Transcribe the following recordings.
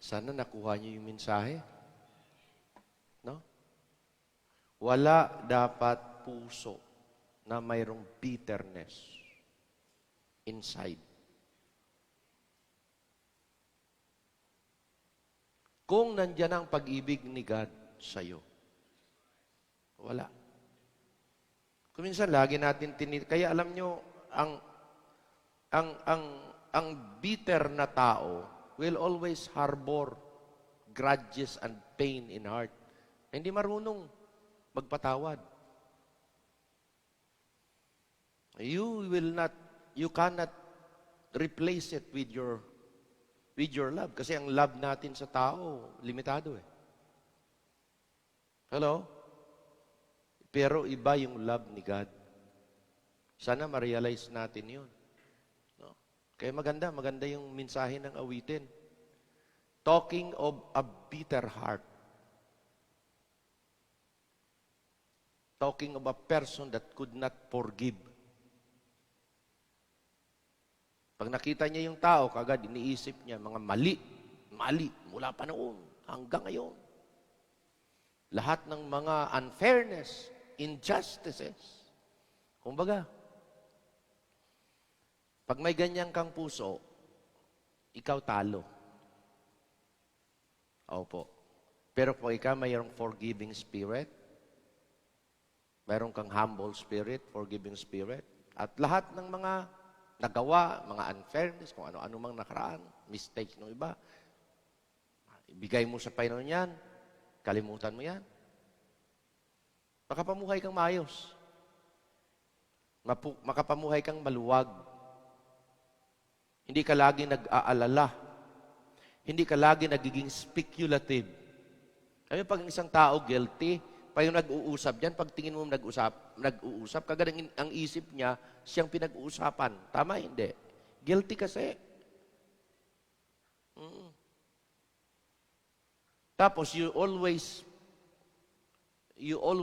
Sana nakuha niyo yung mensahe. No? Wala dapat puso na mayroong bitterness inside. Kung nandyan ang pag-ibig ni God sa'yo, wala. Kung minsan lagi natin kaya alam nyo, ang bitter na tao will always harbor grudges and pain in heart. Hindi marunong magpatawad. You cannot replace it with your love. Kasi ang love natin sa tao, limitado eh. Hello? Pero iba yung love ni God. Sana ma-realize natin yun. No? Kaya maganda yung mensahe ng awitin. Talking of a bitter heart. Talking of a person that could not forgive. Pag nakita niya yung tao, kagad iniisip niya, mga mali, mula pa noon hanggang ngayon. Lahat ng mga unfairness, injustices. Kumbaga, pag may ganyan kang puso, ikaw talo. Opo. Pero kung ikaw mayroong forgiving spirit, mayroong kang humble spirit, forgiving spirit, at lahat ng mga nagawa, mga unfairness, kung ano-ano mang nakaraan, mistakes ng iba, ibigay mo sa Panginoon yan, kalimutan mo yan. Makapamuhay kang maayos. Makapamuhay kang maluwag. Hindi ka lagi nag-aalala. Hindi ka lagi nagiging speculative. Kaya pag isang tao guilty, pa yung nag-uusap dyan, pag tingin mo nag-uusap, kagad ang isip niya, siyang pinag-uusapan. Tama, hindi. Guilty kasi. Tapos, you always, yung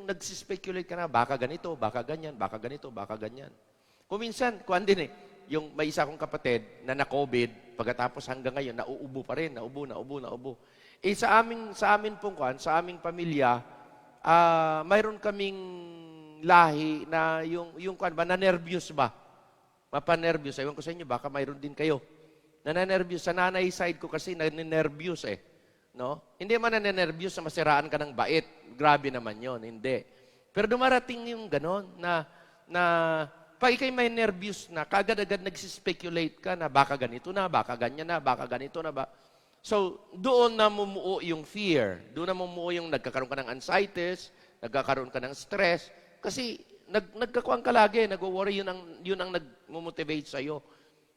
nagsispekulate ka na, baka ganito, baka ganyan, baka ganito, baka ganyan. Kung minsan, kuhan din eh, yung may isa kong kapatid na na-COVID, pagkatapos hanggang ngayon, nauubo pa rin, nauubo. Eh sa amin pong kuhan, sa aming pamilya, mayroon kaming lahi na yung kuhan ba, na-nervyos ba? Mapanervyos. Ewan ko sa inyo, baka mayroon din kayo. Nananervyos. Sa nanay side ko kasi, naninervyos eh. No? Hindi man naninervyos na masiraan ka ng bait. Grabe naman yon, hindi. Pero dumarating yung ganon na pag ikay may nervyos na, kagad-agad nagsispekulate ka na baka ganito na, baka ganyan na, baka ganito na ba. So, doon na mumuo yung fear. Doon na mumuo yung nagkakaroon ka ng anxieties, nagkakaroon ka ng stress. Kasi nagkakuhan ka lagi, nag-worry, yun ang nag-motivate sa'yo.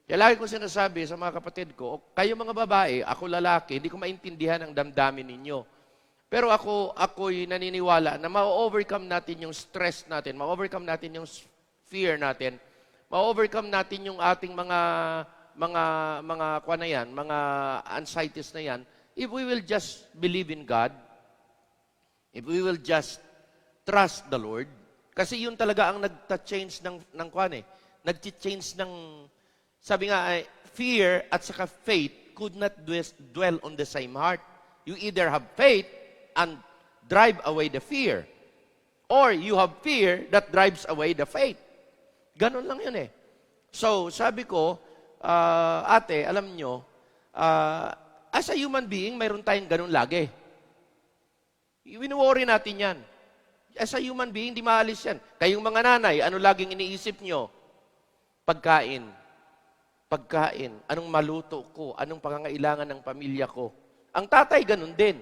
Kaya lagi ko sinasabi sa mga kapatid ko, kayo mga babae, ako lalaki, hindi ko maintindihan ang damdamin ninyo. Pero ako'y naniniwala na ma-overcome natin yung stress natin, ma-overcome natin yung fear natin, ma-overcome natin yung ating mga kuha na yan, mga anxieties na yan, if we will just believe in God, if we will just trust the Lord, kasi yun talaga ang nagta-change ng kuha eh, nag-change ng, sabi nga, fear at saka faith could not dwell on the same heart. You either have faith and drive away the fear, or you have fear that drives away the faith. Ganon lang yun eh. So, sabi ko, ate, alam nyo, as a human being, mayroon tayong ganon lagi. Wini-worry natin yan. As a human being, di maalis yan. Kayong mga nanay, ano laging iniisip nyo? Pagkain. Pagkain. Anong maluto ko? Anong pangangailangan ng pamilya ko? Ang tatay, ganon din.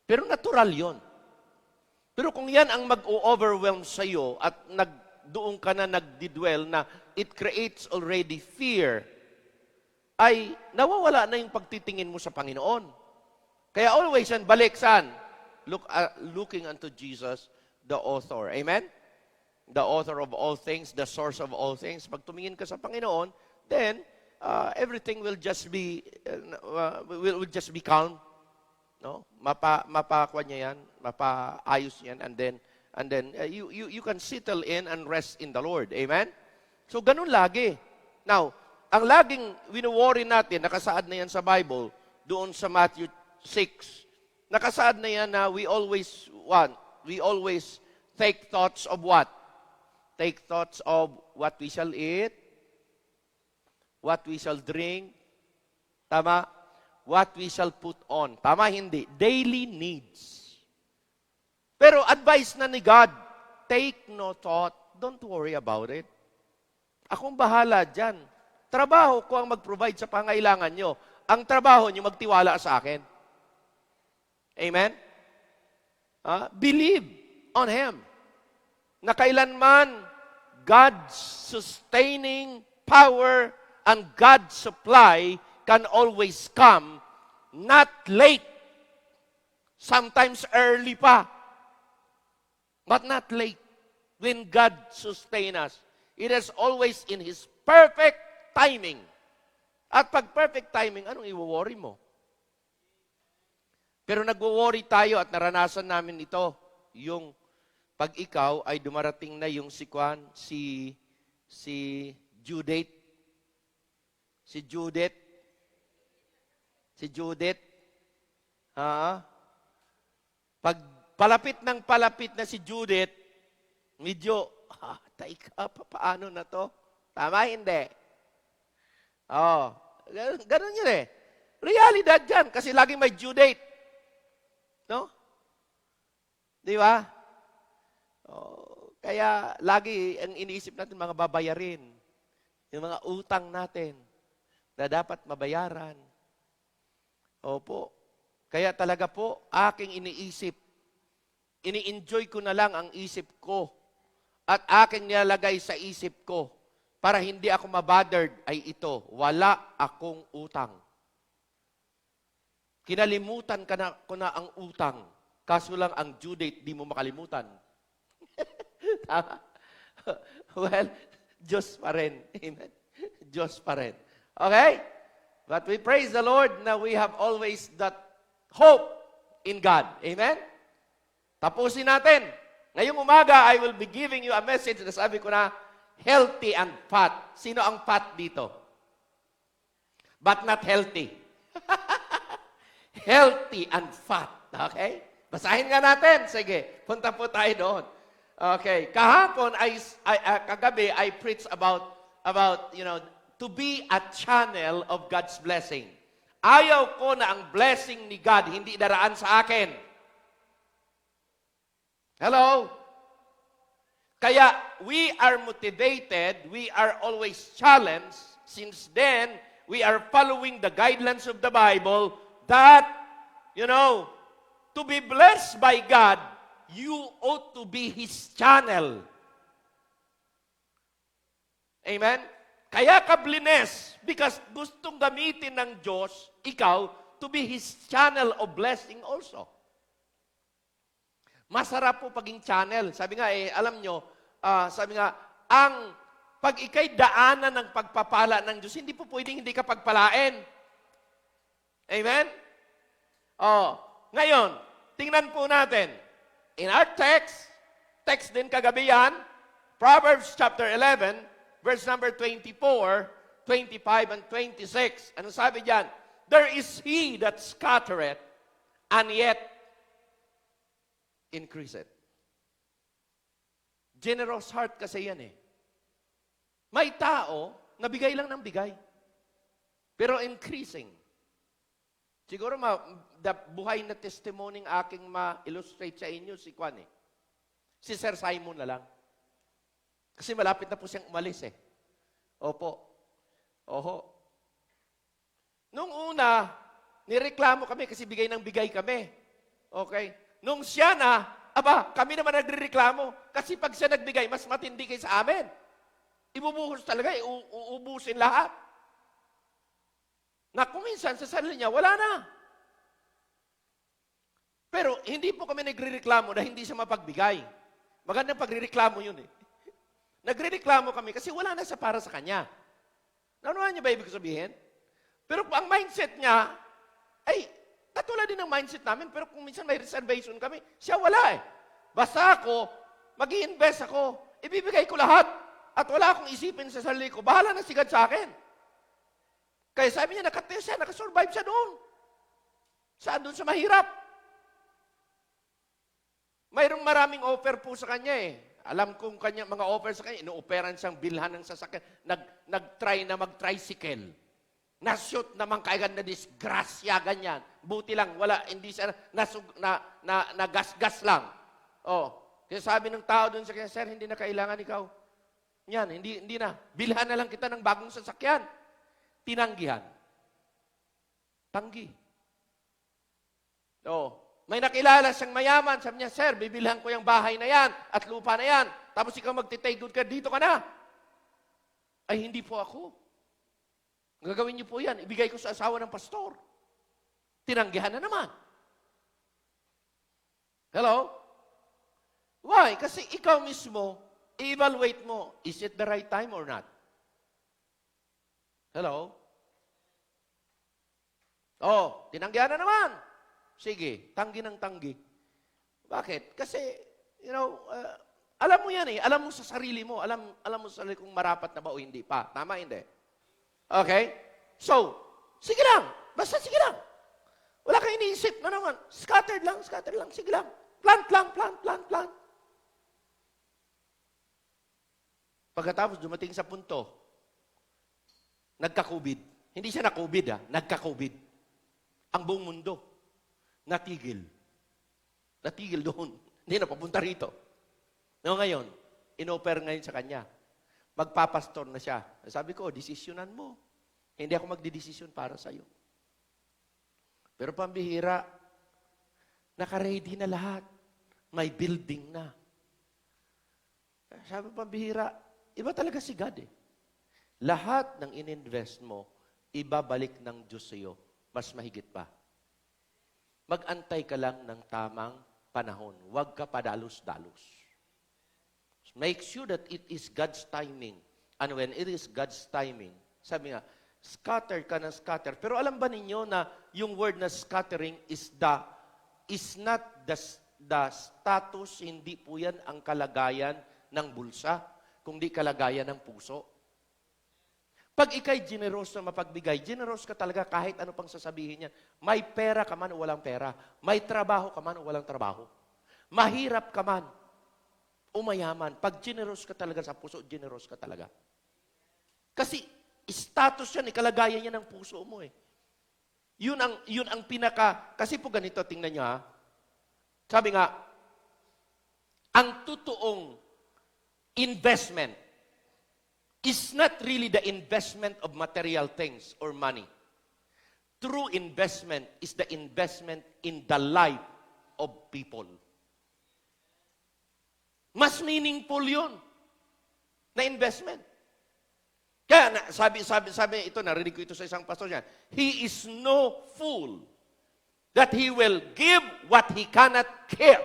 Pero natural yon. Pero kung yan ang mag-overwhelm sa'yo at doon ka na nagdidwell na it creates already fear, ay nawawala na yung pagtitingin mo sa Panginoon. Kaya always yan, balik saan? Looking unto Jesus, the author. Amen? The author of all things, the source of all things. Pag tumingin ka sa Panginoon, then everything will just be will just be calm. No? Mapakwa niya yan, mapaayos yan, and then you can settle in and rest in the Lord. Amen? So, ganun lagi. Now, ang laging wino-worry natin, nakasaad na yan sa Bible, doon sa Matthew 6, nakasaad na yan na we always take thoughts of what? Take thoughts of what we shall eat, what we shall drink, tama? What we shall put on. Tama, hindi. Daily needs. Pero advice na ni God, take no thought. Don't worry about it. Akong bahala dyan. Trabaho ko ang mag-provide sa pangailangan nyo. Ang trabaho nyo, magtiwala sa akin. Amen? Believe on Him. Na kailanman, God's sustaining power and God's supply can always come, not late. Sometimes early pa. But not late. When God sustain us. It is always in His perfect timing. At pag perfect timing, anong i-worry mo? Pero nagwo-worry tayo at naranasan namin ito. Yung pag ikaw ay dumarating na yung si Judith. Si Judith. Pag palapit na si Judith, medyo, taika, paano na to? Tama, hindi? Ganun yun eh. Realidad yan, kasi laging may due date. No? Di ba? Kaya lagi ang iniisip natin mga babayarin. Yung mga utang natin na dapat mabayaran. Opo. Kaya talaga po, aking iniisip, ini-enjoy ko na lang ang isip ko at aking nilalagay sa isip ko para hindi ako mabothered ay ito, wala akong utang. Kinalimutan ko na ang utang, kaso lang ang due date, di mo makalimutan. Tama? Well, Diyos pa rin. Amen? Diyos pa rin. Okay? But we praise the Lord na we have always that hope in God. Amen? Tapusin natin. Ngayong umaga, I will be giving you a message na sabi ko na, healthy and fat. Sino ang fat dito? But not healthy. Healthy and fat. Okay? Basahin nga natin. Sige, punta po tayo doon. Okay. Kahapon, kagabi, I preached about, to be a channel of God's blessing. Ayaw ko na ang blessing ni God hindi daraan sa akin. Hello? Kaya we are motivated, we are always challenged, since then, we are following the guidelines of the Bible that, to be blessed by God, you ought to be His channel. Amen? Kaya ka blessed because gustong gamitin ng Diyos, ikaw, to be His channel of blessing also. Masarap po paging channel. Sabi nga, alam nyo, pag ikay daanan ng pagpapala ng Diyos, hindi po pwedeng hindi ka pagpalain. Amen? Ngayon, tingnan po natin. In our text din kagabi yan, Proverbs chapter 11, verse number 24, 25, and 26. Ano sabi diyan? There is he that scattereth, and yet increaseth. Generous heart kasi yan eh. May tao, nabigay lang ng bigay. Pero increasing. Siguro buhay na testimony aking ma-illustrate sa inyo si Kwan eh. Si Sir Simon na lang. Kasi malapit na po siyang umalis eh. Opo. Oho. Nung una, nireklamo kami kasi bigay ng bigay kami. Okay? Nung siya na, kami naman nagrereklamo. Kasi pag siya nagbigay, mas matindi kaysa amin. Ibubuhos talaga, uubusin lahat. Na kung minsan sa sarili niya, wala na. Pero hindi po kami nagrereklamo na hindi siya mapagbigay. Magandang pagrereklamo yun eh. Nagrereklamo kami kasi wala na siya para sa kanya. Nanuhan niyo ba ibig sabihin? Pero ang mindset niya, ay, katulad din ng mindset namin, pero kung minsan may reservation kami, siya wala eh. Basta ako, mag-i-invest ako, ibibigay ko lahat. At wala akong isipin sa sarili ko, bahala na si God sa akin. Kaya sabi niya, nakatest siya, nakasurvive siya doon. Saan doon sa mahirap? Mayroong maraming offer po sa kanya eh. Alam kong kanya mga offer sa kanya, ino-offeran siyang bilhan ng sasakyan. Nag-try na mag-tricycle. Na-shoot naman kaagad na disgrasya, ganyan. Buti lang, wala, hindi siya, nagasgas lang. Oh, kaya sabi ng tao doon sa kanya, sir, hindi na kailangan ikaw. Yan, hindi na. Bilhan na lang kita ng bagong sasakyan. Tinanggihan. Tanggi. Oh, may nakilala siyang mayaman. Sabi niya, sir, bibilhan ko yung bahay na yan at lupa na yan. Tapos ikaw magtitake good ka, dito ka na. Ay, hindi po ako. Gagawin niyo po yan. Ibigay ko sa asawa ng pastor. Tinanggihan na naman. Hello? Why? Kasi ikaw mismo, i-evaluate mo, is it the right time or not? Hello? Oh, tinanggihan na naman. Sige, tanggi ng tanggi. Bakit? Kasi, alam mo yan eh. Alam mo sa sarili mo. Alam mo sa sarili kung marapat na ba o hindi pa. Tama, hindi? Okay? So, sige lang. Basta sige lang. Wala kang iniisip na naman. Scattered lang. Sige lang. Plant. Pagkatapos dumating sa punto, nagka-COVID. Hindi siya na-COVID nagka-COVID. Ang buong mundo, natigil. Natigil doon. Hindi na papunta rito. No, ngayon, in-offer ngayon sa kanya. Magpapastor na siya. Sabi ko, desisyonan mo. Hindi ako magdidesisyon para sa'yo. Pero pambihira, naka-ready na lahat. May building na. Sabi pambihira, iba talaga si God eh. Lahat ng ininvest mo, ibabalik ng Diyos sa'yo. Mas mahigit pa. Mag-antay ka lang ng tamang panahon. Huwag ka padalos-dalos. Make sure that it is God's timing. And when it is God's timing, sabi nga, scatter ka na scatter. Pero alam ba ninyo na yung word na scattering is not the status, hindi po yan ang kalagayan ng bulsa, kundi kalagayan ng puso. Pag ikay generous na mapagbigay, generous ka talaga kahit ano pang sasabihin niya. May pera ka man o walang pera. May trabaho ka man o walang trabaho. Mahirap ka man o mayaman. Pag generous ka talaga sa puso, generous ka talaga. Kasi status yan, kalagayan niya ng puso mo eh. Yun ang pinaka, kasi po ganito, tingnan niyo ha. Sabi nga, ang totoong investment is not really the investment of material things or money. True investment is the investment in the life of people. Mas meaningful yun na investment. Kaya sabi ito, narinig ko ito sa isang pastor niya, he is no fool that he will give what he cannot keep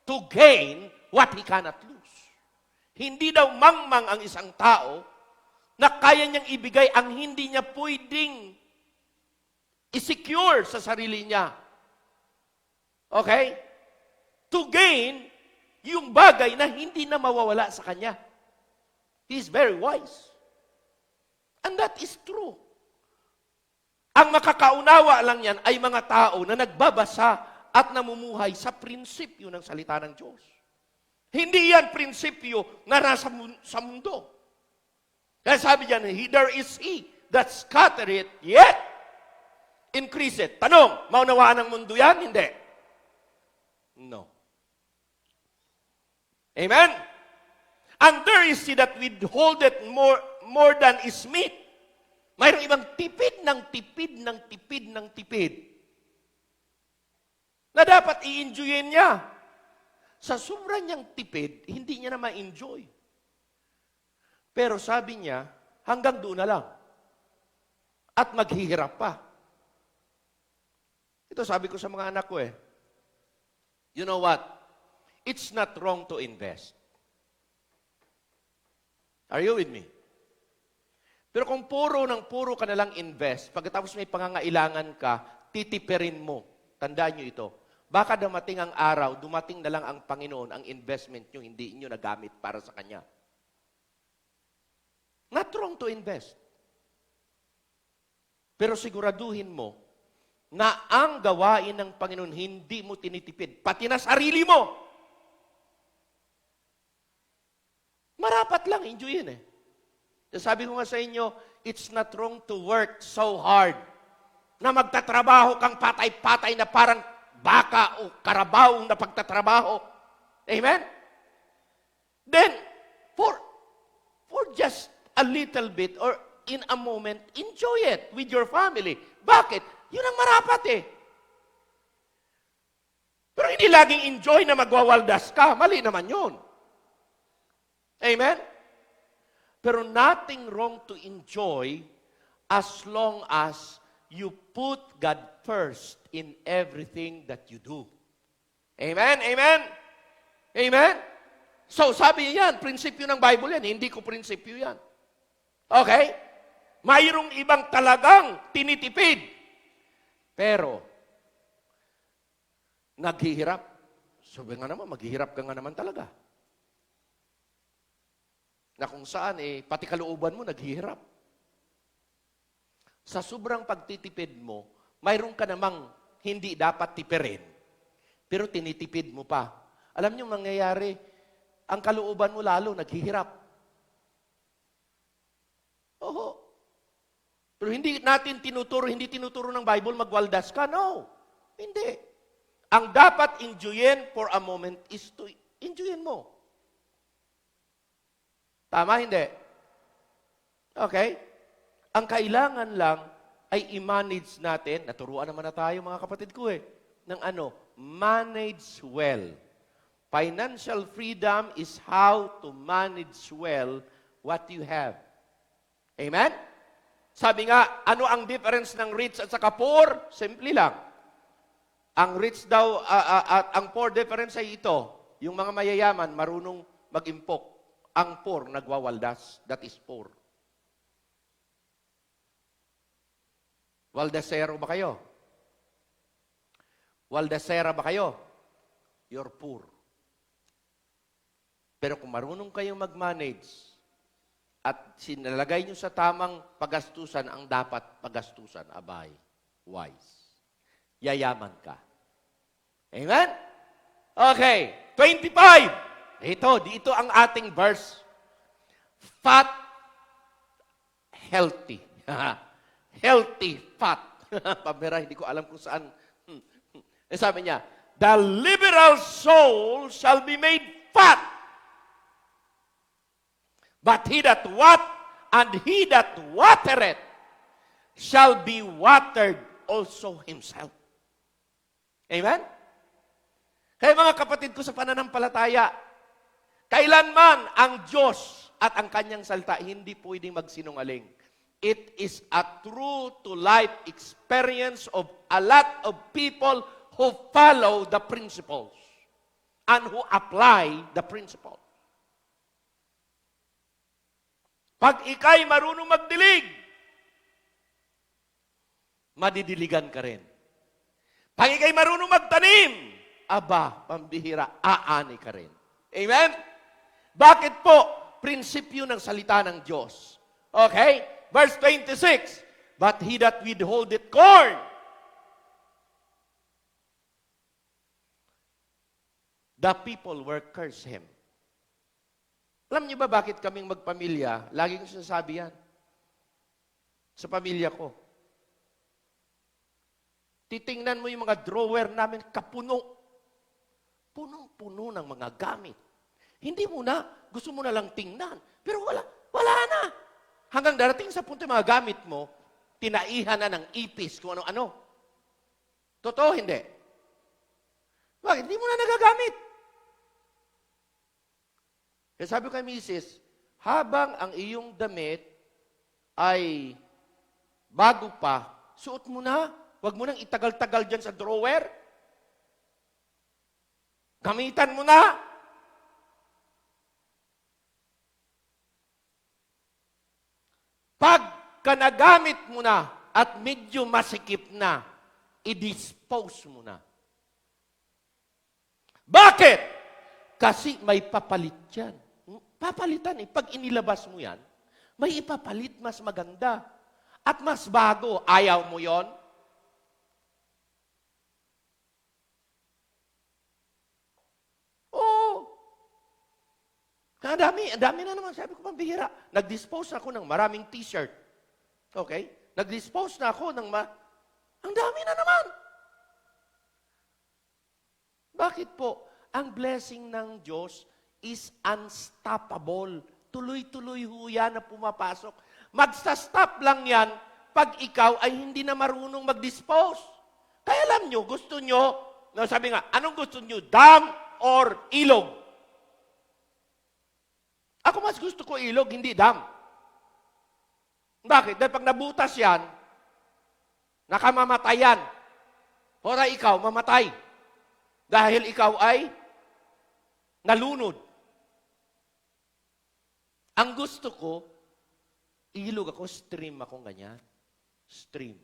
to gain what he cannot lose. Hindi daw mangmang ang isang tao na kaya niyang ibigay ang hindi niya pwedeng i-secure sa sarili niya. Okay? To gain yung bagay na hindi na mawawala sa kanya. He is very wise. And that is true. Ang makakaunawa lang yan ay mga tao na nagbabasa at namumuhay sa prinsipyo ng salita ng Diyos. Hindi yan prinsipyo na nasa sa mundo. Kaya sabi diyan, there is he that scatter it, yet increase it. Tanong, maunawaan ng mundo yan? Hindi. No. Amen? And there is he that withhold it more than is meet. Mayroong ibang tipid ng tipid na dapat i-enjoyin niya. Sa sobrang niyang tipid, hindi niya na ma-enjoy. Pero sabi niya, hanggang doon na lang. At maghihirap pa. Ito sabi ko sa mga anak ko eh. You know what? It's not wrong to invest. Are you with me? Pero kung puro ka na lang invest, pagkatapos may pangangailangan ka, titipirin mo. Tandaan niyo ito. Baka dumating ang araw, dumating na lang ang Panginoon, ang investment nyo, hindi nyo nagamit para sa Kanya. Not wrong to invest. Pero siguraduhin mo na ang gawain ng Panginoon hindi mo tinitipid, pati na sarili mo. Marapat lang, enjoyin eh. Sabi ko nga sa inyo, it's not wrong to work so hard na magtatrabaho kang patay-patay na parang baka o karabaw na pagtatrabaho. Amen? Then, for just a little bit or in a moment, enjoy it with your family. Bakit? Yun ang marapat eh. Pero hindi laging enjoy na magwawaldas ka. Mali naman yun. Amen? Pero nothing wrong to enjoy as long as you put God first in everything that you do. Amen? Amen? Amen? So, sabi yan, prinsipyo ng Bible yan. Hindi ko prinsipyo yan. Okay? Mayroong ibang talagang tinitipid. Pero, naghihirap. Sabi nga naman, maghihirap ka nga naman talaga. Na kung saan, pati kalooban mo, naghihirap. Sa sobrang pagtitipid mo, mayroon ka namang hindi dapat tipirin. Pero tinitipid mo pa. Alam niyo mangyayari, ang kalooban mo lalo, naghihirap. Oo. Pero hindi natin tinuturo, hindi tinuturo ng Bible, magwaldas ka. No. Hindi. Ang dapat enjoyin for a moment is to enjoyin mo. Tama, hindi? Okay? Ang kailangan lang ay i-manage natin, naturuan naman na tayo mga kapatid ko ng manage well. Financial freedom is how to manage well what you have. Amen? Sabi nga, ano ang difference ng rich at saka poor? Simple lang. Ang rich daw at ang poor difference ay ito. Yung mga mayayaman, marunong mag-impok. Ang poor, nagwawaldas. That is poor. Waldasero ba kayo? Waldasera ba kayo? You're poor. Pero kung marunong kayong mag-manage at sinalagay nyo sa tamang pagastusan ang dapat pagastusan, abay, wise. Yayaman ka. Amen? Okay, 25. Dito ang ating verse. Fat, healthy. Healthy, fat. Pamera, hindi ko alam kung saan. Sabi niya, the liberal soul shall be made fat. But he that watereth shall be watered also himself. Amen? Kaya mga kapatid ko sa pananampalataya, kailanman ang Diyos at ang kanyang salita hindi pwedeng magsinungaling. It is a true-to-life experience of a lot of people who follow the principles and who apply the principles. Pag ikay marunong magdilig, madidiligan ka rin. Pag ikay marunong magtanim, aba, pambihira, aani ka rin. Amen? Bakit po? Prinsipyo ng salita ng Diyos. Okay? Verse 26, but he that withholdeth corn, the people were curse him. Alam niyo ba bakit kaming magpamilya? Laging sinasabi yan. Sa pamilya ko. Titingnan mo yung mga drawer namin, kapuno. Punong-puno ng mga gamit. Hindi mo na, gusto mo na lang tingnan. Pero wala na. Hanggang darating sa punto yung mga gamit mo, tinaihan na ng ipis kung ano-ano. Totoo, hindi? Bakit? Hindi mo na nagagamit. Kaya sabi ko kay Mrs., habang ang iyong damit ay bago pa, suot mo na. Huwag mo nang itagal-tagal dyan sa drawer. Gamitan mo na. Pagka nagamit mo na at medyo masikip na, i-dispose mo na. Bakit? Kasi may papalit yan. Papalitan Pag inilabas mo yan, may ipapalit mas maganda. at mas bago. Ayaw mo yon? Oo. Ang dami na naman. Sabi ko, pambihira. Nag-dispose ako ng maraming t-shirt. Okay? Nag-dispose na ako ng ang dami na naman. Bakit po? Ang blessing ng Diyos is unstoppable. Tuloy-tuloy ho yan na pumapasok. Magsa-stop lang yan pag ikaw ay hindi na marunong mag-dispose. Kaya alam nyo, gusto nyo, sabi nga, anong gusto nyo? Dam or ilog? Ako mas gusto ko ilog, hindi dam. Bakit? Dahil pag nabutas yan, nakamamatayan. Ora ikaw, mamatay. Dahil ikaw ay nalunod. Ang gusto ko, ilog ako, stream akong ganyan. Stream.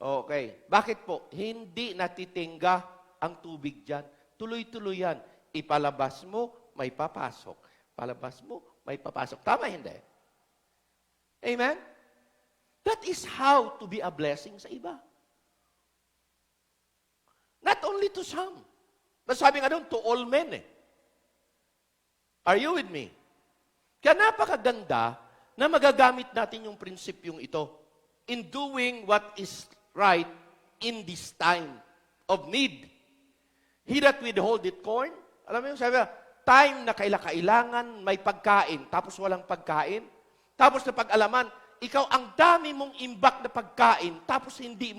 Okay. Bakit po? Hindi natitingga ang tubig dyan. Tuloy-tuloy yan. Ipalabas mo, may papasok. Palabas mo, may papasok. Tama hindi? Amen? That is how to be a blessing sa iba. Not only to some. Masabi nga doon, to all men eh. Are you with me? Kaya napakaganda na magagamit natin yung prinsipyong ito in doing what is right in this time of need. He that withholdeth corn, alam mo yung sabi, time na kailangan may pagkain, tapos walang pagkain, tapos na pag-alaman, ikaw ang dami mong imbak na pagkain, tapos hindi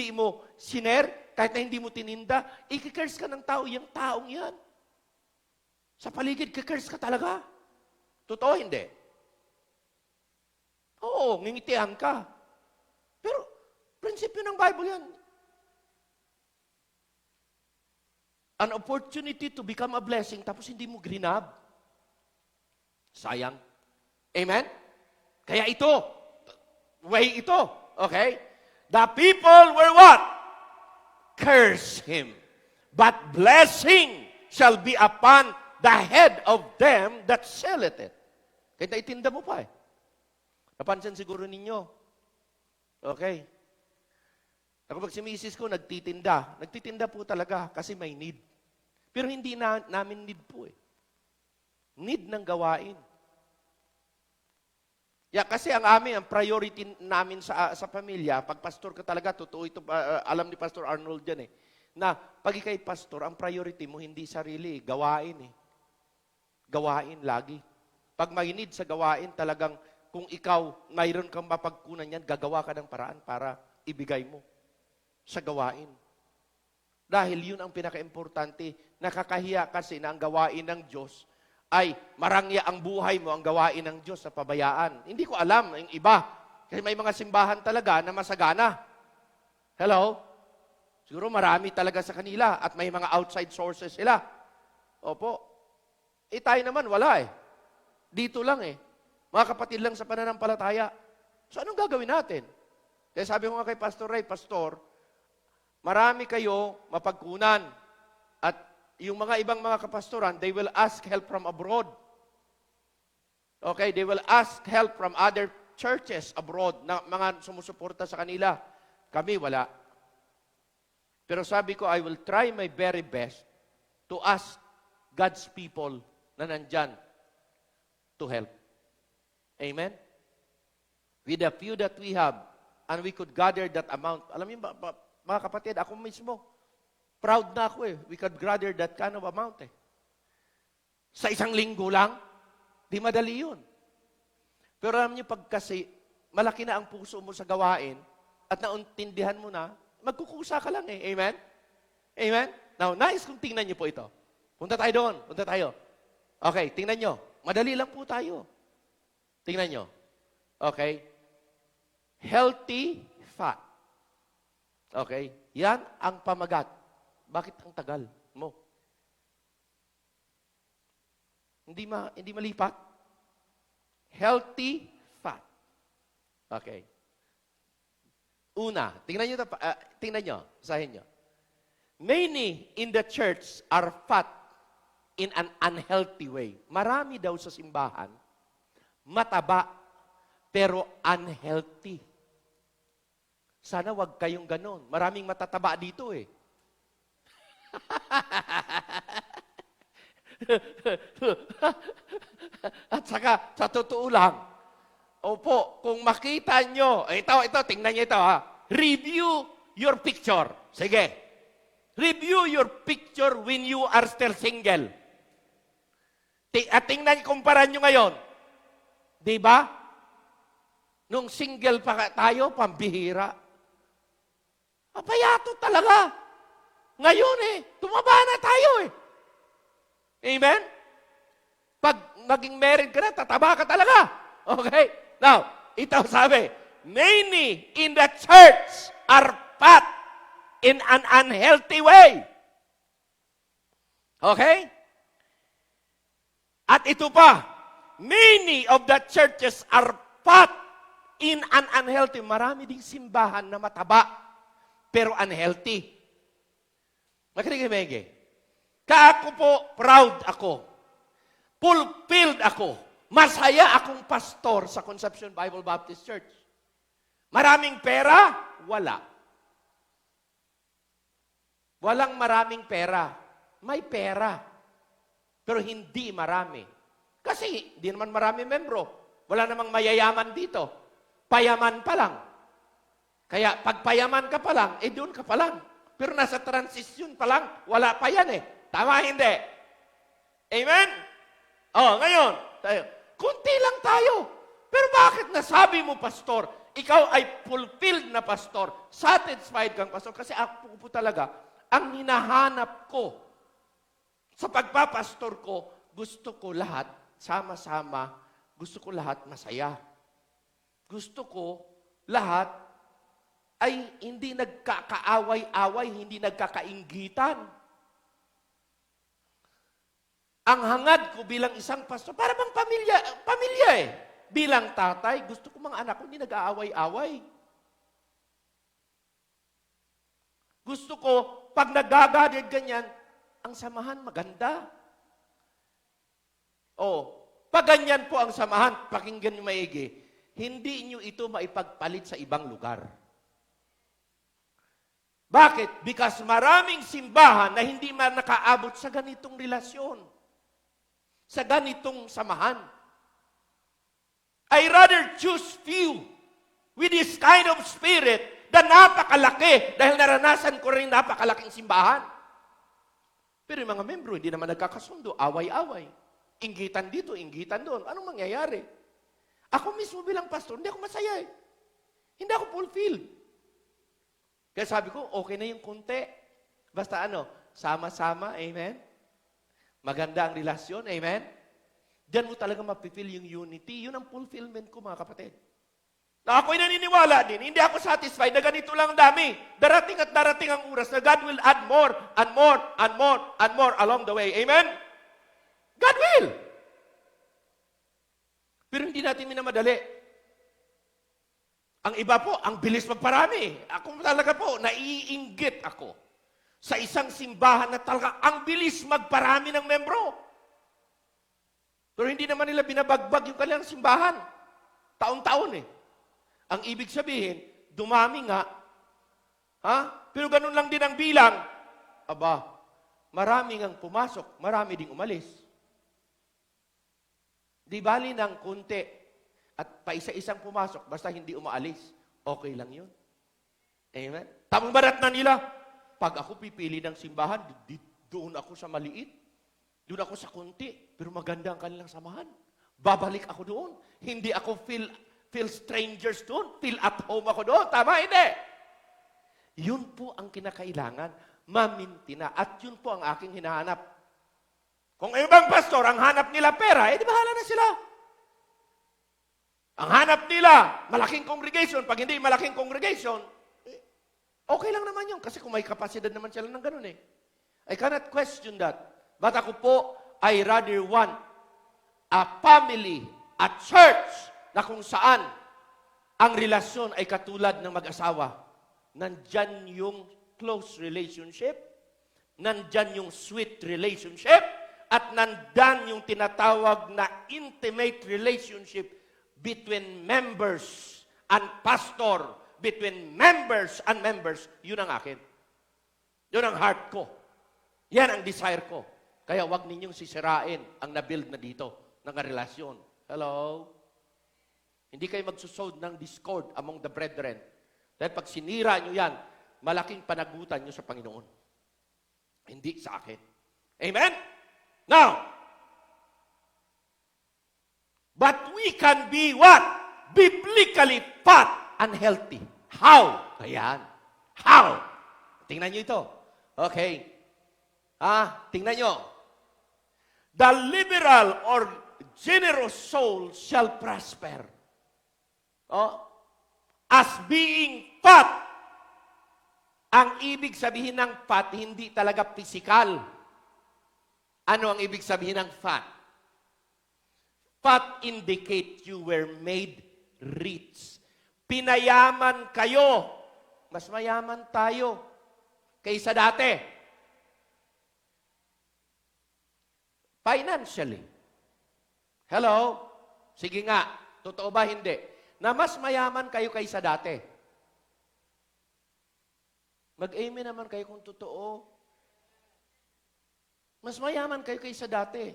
mo siner, kahit na hindi mo tininda, ikikers ka ng tao, yung taong yan. Sa paligid, kikers ka talaga. Totoo, hindi? Oo, ngingitihan ka. Pero, prinsipyo ng Bible yan. An opportunity to become a blessing, tapos hindi mo grinab. Sayang. Amen? Kaya ito, way ito, okay? The people were what? Curse him. But blessing shall be upon the head of them that selleth it. Kaya itinda mo pa eh. Napansin siguro ninyo. Okay. Ako pag si misis ko, nagtitinda. Nagtitinda po talaga kasi may need. Pero hindi namin need po eh. Need ng gawain. Kasi ang priority namin sa pamilya, pag pastor ka talaga, totoo ito, alam ni Pastor Arnold yan eh, na pag ikay pastor, ang priority mo hindi sarili, gawain eh. Gawain lagi. Pag may need sa gawain, talagang kung ikaw, mayroon kang mapagkunan yan, gagawa ka ng paraan para ibigay mo sa gawain. Dahil yun ang pinaka-importante, nakakahiya kasi na ang gawain ng Diyos ay marangya ang buhay mo, ang gawain ng Diyos sa pabayaan. Hindi ko alam, yung iba. Kasi may mga simbahan talaga na masagana. Hello? Siguro marami talaga sa kanila at may mga outside sources sila. Opo. Tayo naman, wala eh. Dito lang eh. Mga kapatid lang sa pananampalataya. So anong gagawin natin? Kaya sabi ko nga kay Pastor Ray, Pastor, marami kayo mapagkunan at yung mga ibang mga kapastoran, they will ask help from abroad. Okay, they will ask help from other churches abroad na mga sumusuporta sa kanila. Kami, wala. Pero sabi ko, I will try my very best to ask God's people na nandyan to help. Amen? With the few that we have, and we could gather that amount. Alam niyo, mga kapatid, ako mismo, proud na ako eh. We could gather that kind of amount eh. Sa isang linggo lang, di madali yun. Pero alam niyo, pag kasi malaki na ang puso mo sa gawain at nauntindihan mo na, magkukusa ka lang eh. Amen? Amen? Now, nais kong tingnan niyo po ito. Punta tayo doon. Punta tayo. Okay, tingnan niyo. Madali lang po tayo. Tingnan niyo. Okay? Healthy fat. Okay? Yan ang pamagat. Bakit ang tagal mo? Hindi malipat. Healthy fat. Okay. Una, tingnan nyo, basahin nyo. Many in the church are fat in an unhealthy way. Marami daw sa simbahan, mataba, pero unhealthy. Sana wag kayong ganon. Maraming matataba dito eh. At saka, sa totoo lang, opo, kung makita nyo, ito, tingnan nyo ito ha. Review your picture. Sige. Review your picture when you are still single. At tingnan, kumpara nyo ngayon. Diba? Nung single pa tayo, pambihira. Papayato talaga. Ngayon tumaba na tayo Amen? Pag maging married ka na, tataba ka talaga. Okay? Now, ito sabi, many in the church are fat in an unhealthy way. Okay? At ito pa, many of the churches are fat in an unhealthy. Marami ding simbahan na mataba, pero unhealthy. Makinig. Kaako po, proud ako. Fulfilled ako. Masaya akong pastor sa Conception Bible Baptist Church. Maraming pera? Wala. Walang maraming pera. May pera. Pero hindi marami. Kasi hindi naman marami membro. Wala namang mayayaman dito. Payaman pa lang. Kaya pag payaman ka pa lang, doon ka pa lang. Pero nasa transition pa lang, wala pa yan Tama, hindi? Amen? Ngayon, tayo. Kunti lang tayo. Pero bakit nasabi mo, pastor, ikaw ay fulfilled na pastor, satisfied kang pastor? Kasi ako po talaga, ang hinahanap ko sa pagpapastor ko, gusto ko lahat, sama-sama, gusto ko lahat masaya. Gusto ko lahat ay hindi nagkakaaway-away, hindi nagkakainggitan. Ang hangad ko bilang isang pastor, para bang pamilya Bilang tatay, gusto ko mga anak ko hindi nag-aaway-away. Gusto ko, pag nagagadid ganyan, ang samahan maganda. Pag ganyan po ang samahan, pakinggan nyo maigi, hindi nyo ito maipagpalit sa ibang lugar. Bakit? Because maraming simbahan na hindi man nakaabot sa ganitong relasyon. Sa ganitong samahan. I rather choose few with this kind of spirit na napakalaki dahil naranasan ko rin napakalaking simbahan. Pero yung mga membro, hindi naman nagkakasundo, away-away. Inggitan dito, inggitan doon. Anong mangyayari? Ako mismo bilang pastor, hindi ako masaya Hindi ako fulfilled. Kaya sabi ko, okay na yung kunti. Basta sama-sama, amen? Maganda ang relasyon, amen? Diyan mo talaga mapipil yung unity. Yun ang fulfillment ko, mga kapatid. Na ako'y naniniwala din, hindi ako satisfied na ganito lang dami. Darating at darating ang oras na God will add more and more and more and more along the way. Amen? God will. Pero hindi natin minamadali. Ang iba po, ang bilis magparami. Ako talaga po, naiinggit ako sa isang simbahan na talaga ang bilis magparami ng membro. Pero hindi naman nila binabagbag yung kanilang simbahan. Taon-taon Ang ibig sabihin, dumami nga. Pero ganun lang din ang bilang. Marami ngang pumasok, marami ding umalis. Di bali ng kunti at paisa-isang pumasok, basta hindi umaalis. Okay lang yun. Amen? Tamang barat na nila. Pag ako pipili ng simbahan, doon ako sa maliit. Doon ako sa kunti. Pero maganda ang kanilang samahan. Babalik ako doon. Hindi ako feel strangers doon. Feel at home ako doon. Tama, hindi. Yun po ang kinakailangan. Mamintina. At yun po ang aking hinahanap. Kung ibang pastor, ang hanap nila pera, di bahala na sila. Ang hanap nila, malaking congregation. Pag hindi malaking congregation, okay lang naman yun. Kasi kung may kapasidad naman sila ng ganun I cannot question that. But ako po, I rather want a family, a church, na kung saan ang relasyon ay katulad ng mag-asawa. Nandyan yung close relationship, nandyan yung sweet relationship, at nandyan yung tinatawag na intimate relationship between members and pastor, between members and members, yun ang akin. Yun ang heart ko. Yan ang desire ko. Kaya wag ninyong sisirain ang nabuild na dito ng relasyon. Hello? Hindi kayo magsusod ng discord among the brethren. Dahil pag sinira nyo yan, malaking panagutan nyo sa Panginoon. Hindi sa akin. Amen? Now, but we can be what? Biblically fat and healthy. How? Ayan. How? Tingnan nyo ito. Okay. Tingnan nyo. The liberal or generous soul shall prosper. As being fat. Ang ibig sabihin ng fat, hindi talaga physical. Ano ang ibig sabihin ng fat? Fat indicate you were made rich. Pinayaman kayo. Mas mayaman tayo kaysa dati. Financially. Hello? Sige nga. Totoo ba? Hindi. Na mas mayaman kayo kaysa dati. Mag-amen naman kayo kung totoo. Mas mayaman kayo kaysa dati.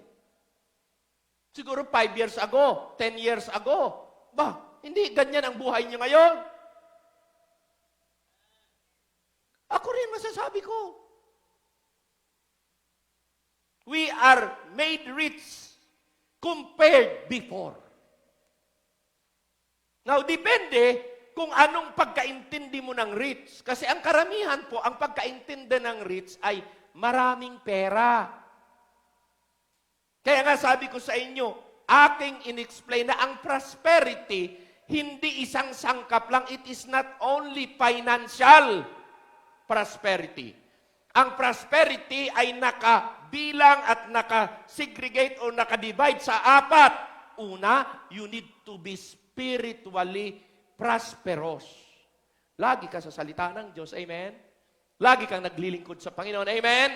Siguro 5 years ago, 10 years ago. Hindi ganyan ang buhay niyo ngayon. Ako rin masasabi ko. We are made rich compared before. Now, depende kung anong pagkaintindi mo ng rich. Kasi ang karamihan po, ang pagkaintindi ng rich ay maraming pera. Kaya nga sabi ko sa inyo, aking in-explain na ang prosperity, hindi isang sangkap lang. It is not only financial prosperity. Ang prosperity ay nakabilang at naka-segregate o naka-divide sa 4. Una, you need to be spiritually prosperous. Lagi ka sa salita ng Diyos. Amen? Lagi kang naglilingkod sa Panginoon. Amen?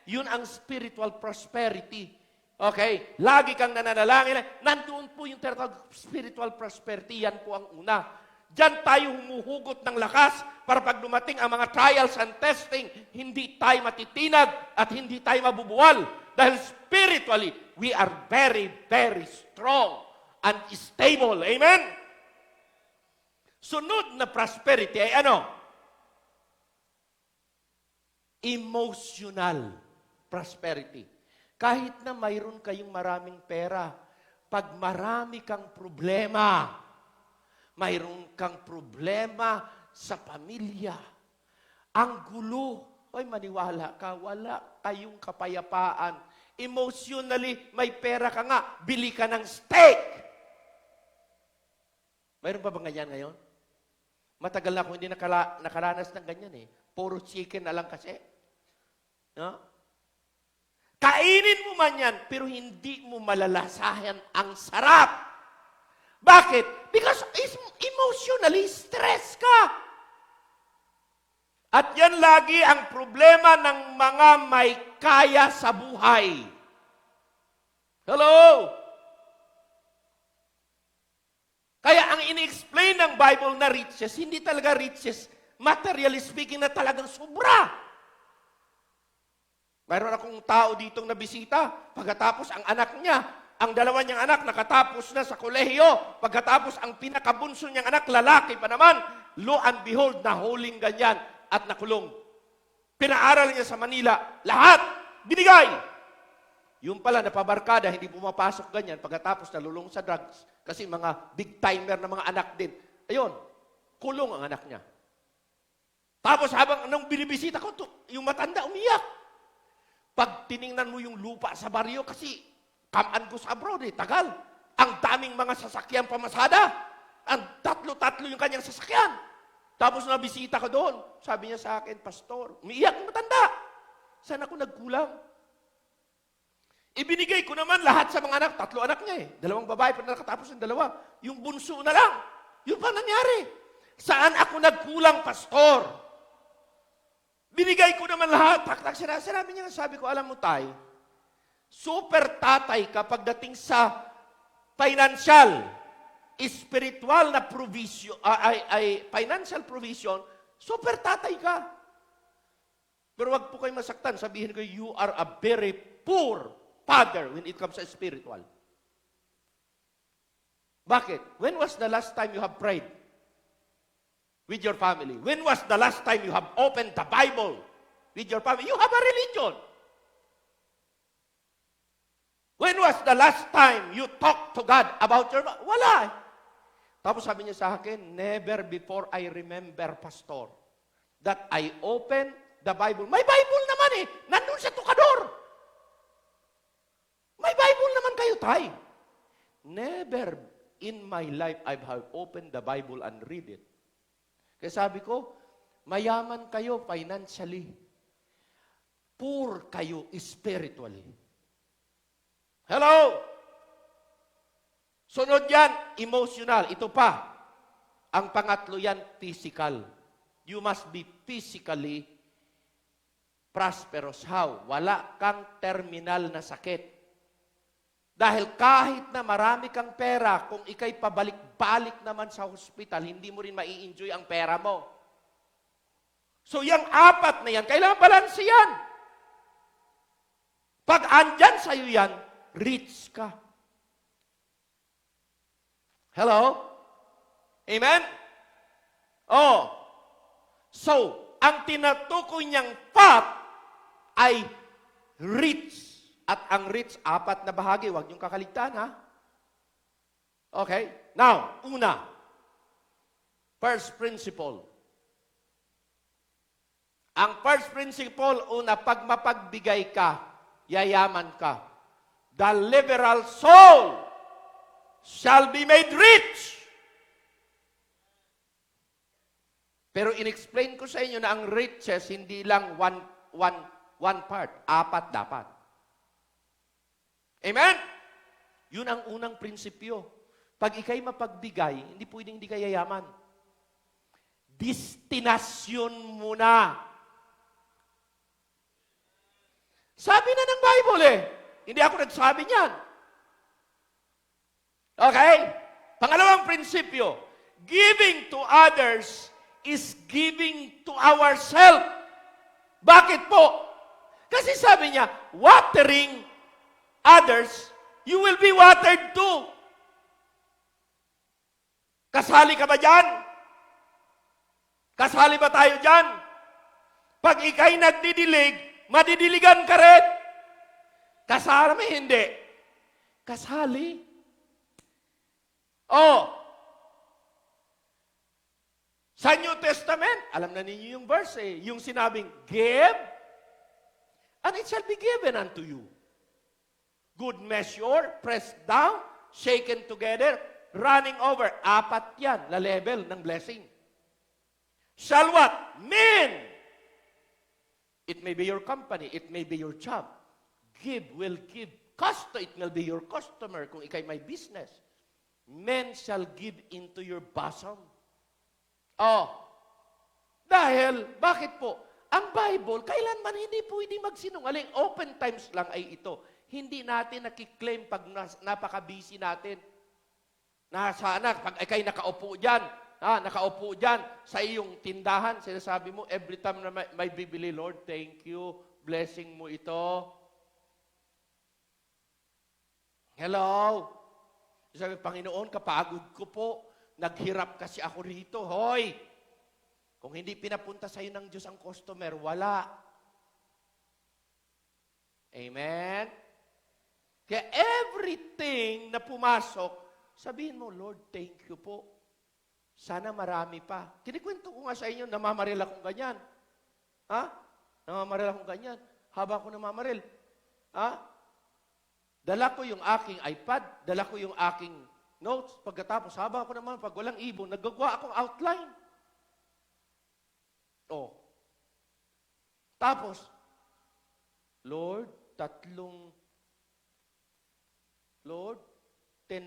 Yun ang spiritual prosperity. Okay? Lagi kang nananalangin. Nandoon po yung spiritual prosperity. Yan po ang una. Diyan tayo humuhugot ng lakas para pag dumating ang mga trials and testing, hindi tayo matitinag at hindi tayo mabubuwal. Dahil spiritually, we are very, very strong and stable. Amen? Sunod na prosperity ay ano? Emotional prosperity. Kahit na mayroon kayong maraming pera, pag marami kang problema, mayroon kang problema sa pamilya, ang gulo, maniwala ka, wala kayong kapayapaan. Emotionally, may pera ka nga, bili ka ng steak. Mayroon pa bang ganyan ngayon? Matagal na ako hindi nakaranas ng ganyan eh. Puro chicken na lang kasi. No? Kainin mo man yan, pero hindi mo malalasahan ang sarap. Bakit? Because emotionally stress ka. At yan lagi ang problema ng mga may kaya sa buhay. Hello? Kaya ang ini-explain ng Bible na riches, hindi talaga riches, materially speaking, na talagang sobra. Mayroon akong tao ditong nabisita, pagkatapos ang anak niya, ang dalawa niyang anak nakatapos na sa kolehiyo, pagkatapos ang pinakabunso niyang anak, lalaki pa naman, lo and behold, nahuling ganyan at nakulong. Pinaaral niya sa Manila, lahat, binigay. Yung pala, napabarkada, hindi pumapasok ganyan, pagkatapos nalulong sa drugs, kasi mga big timer na mga anak din. Ayun, kulong ang anak niya. Tapos habang nung binibisita ko, yung matanda umiyak. Pag tiningnan mo yung lupa sa baryo, kasi come-and go sa abroad tagal. Ang daming mga sasakyan pamasada. Ang tatlo-tatlo yung kanyang sasakyan. Tapos nabisita ko doon. Sabi niya sa akin, Pastor, umiiyak yung matanda. Saan ako nagkulang? Ibinigay ko naman lahat sa mga anak. 3 anak niya 2 babae pa na nakatapos ng 2. Yung bunso na lang. Yun pa nangyari. Saan ako nagkulang, Pastor? Binigay ko naman lahat. Sinabi niya, sabi ko, alam mo tayo, super tatay ka pagdating sa financial. spiritual na provision, ay financial provision, super tatay ka. Pero wag po kayo masaktan. Sabihin ko, you are a very poor father when it comes to spiritual. Bakit? When was the last time you have prayed with your family? When was the last time you have opened the Bible with your family? You have a religion. When was the last time you talked to God about your... Wala. Tapos sabi niya sa akin, never before I remember, Pastor, that I opened the Bible. May Bible naman eh. Nandun sa tukador. May Bible naman kayo, tay. Never in my life I have opened the Bible and read it. Kaya sabi ko, mayaman kayo financially. Poor kayo spiritually. Hello? Sunod yan, emotional. Ito pa. Ang pangatlo yan, physical. You must be physically prosperous. How? Wala kang terminal na sakit. Dahil kahit na marami kang pera, kung ikay pabalik-balik naman sa hospital, hindi mo rin mai-enjoy ang pera mo. So yung apat na yan, kailangan balanse yan. Pag andyan sa'yo yan, rich ka. Hello? Amen? Oh. So, ang tinatukoy niyang fat ay rich. At ang rich, apat na bahagi. Huwag niyong kakaligtaan, ha? Okay? Now, una. First principle. Ang first principle, una, pag mapagbigay ka, yayaman ka. The liberal soul shall be made rich. Pero in-explain ko sa inyo na ang riches, hindi lang one part. Apat dapat. Amen? Yun ang unang prinsipyo. Pag ikay mapagbigay, hindi pwedeng hindi ka yayaman. Destinasyon mo na. Sabi na ng Bible eh. Hindi ako nagsabi niyan. Okay? Pangalawang prinsipyo, giving to others is giving to ourselves. Bakit po? Kasi sabi niya, watering others, you will be watered too. Kasali ka ba dyan? Kasali ba tayo dyan? Pag ikay nagdidilig, madidiligan ka rin. Kasali, hindi. Kasali. Oh. Sa New Testament, alam na ninyo yung verse eh, yung sinabing, give, and it shall be given unto you. Good measure, pressed down, shaken together, running over. Apat yan, na level ng blessing. Shall what? Men. It may be your company, it may be your job. Give will give. It will be your customer kung ikay may business. Men shall give into your bosom. Oh, dahil, bakit po? Ang Bible, kailanman hindi pwedeng magsinungaling. Open times lang ay ito. Hindi natin nakiklaim pag napaka-busy natin. Na sana, pag ikay nakaupo dyan, nakaupo dyan sa iyong tindahan, sinasabi mo, every time na may bibili, Lord, thank you, blessing mo ito. Hello? Sabi, Panginoon, kapagod ko po. Naghirap kasi ako rito. Hoy! Kung hindi pinapunta sa'yo ng Diyos ang customer, wala. Amen? Kaya everything na pumasok, sabihin mo, Lord, thank you po. Sana marami pa. Kinikwento ko nga sa inyo, namamaril akong ganyan. Ha? Namamaril akong ganyan. Haba ko namamaril. Ha? Dala ko yung aking iPad, dala ko yung aking notes. Pagkatapos, haba ko naman, pag walang ibon, naggagawa akong outline. Oh. Tapos, Lord, 10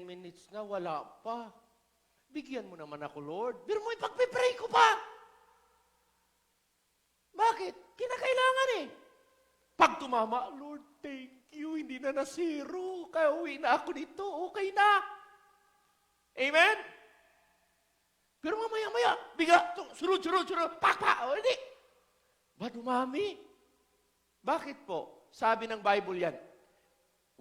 minutes na, wala pa. Bigyan mo naman ako, Lord. Pero mo ipagpipray ko pa. Bakit? Kinakailangan eh. Pag tumama, Lord, thank you. Hindi na nasiro. Kaya uwi na ako dito. Okay na. Amen? Pero mamaya-maya, biga, surut, pak, o hindi. Ba, dumami? Bakit po? Sabi ng Bible yan,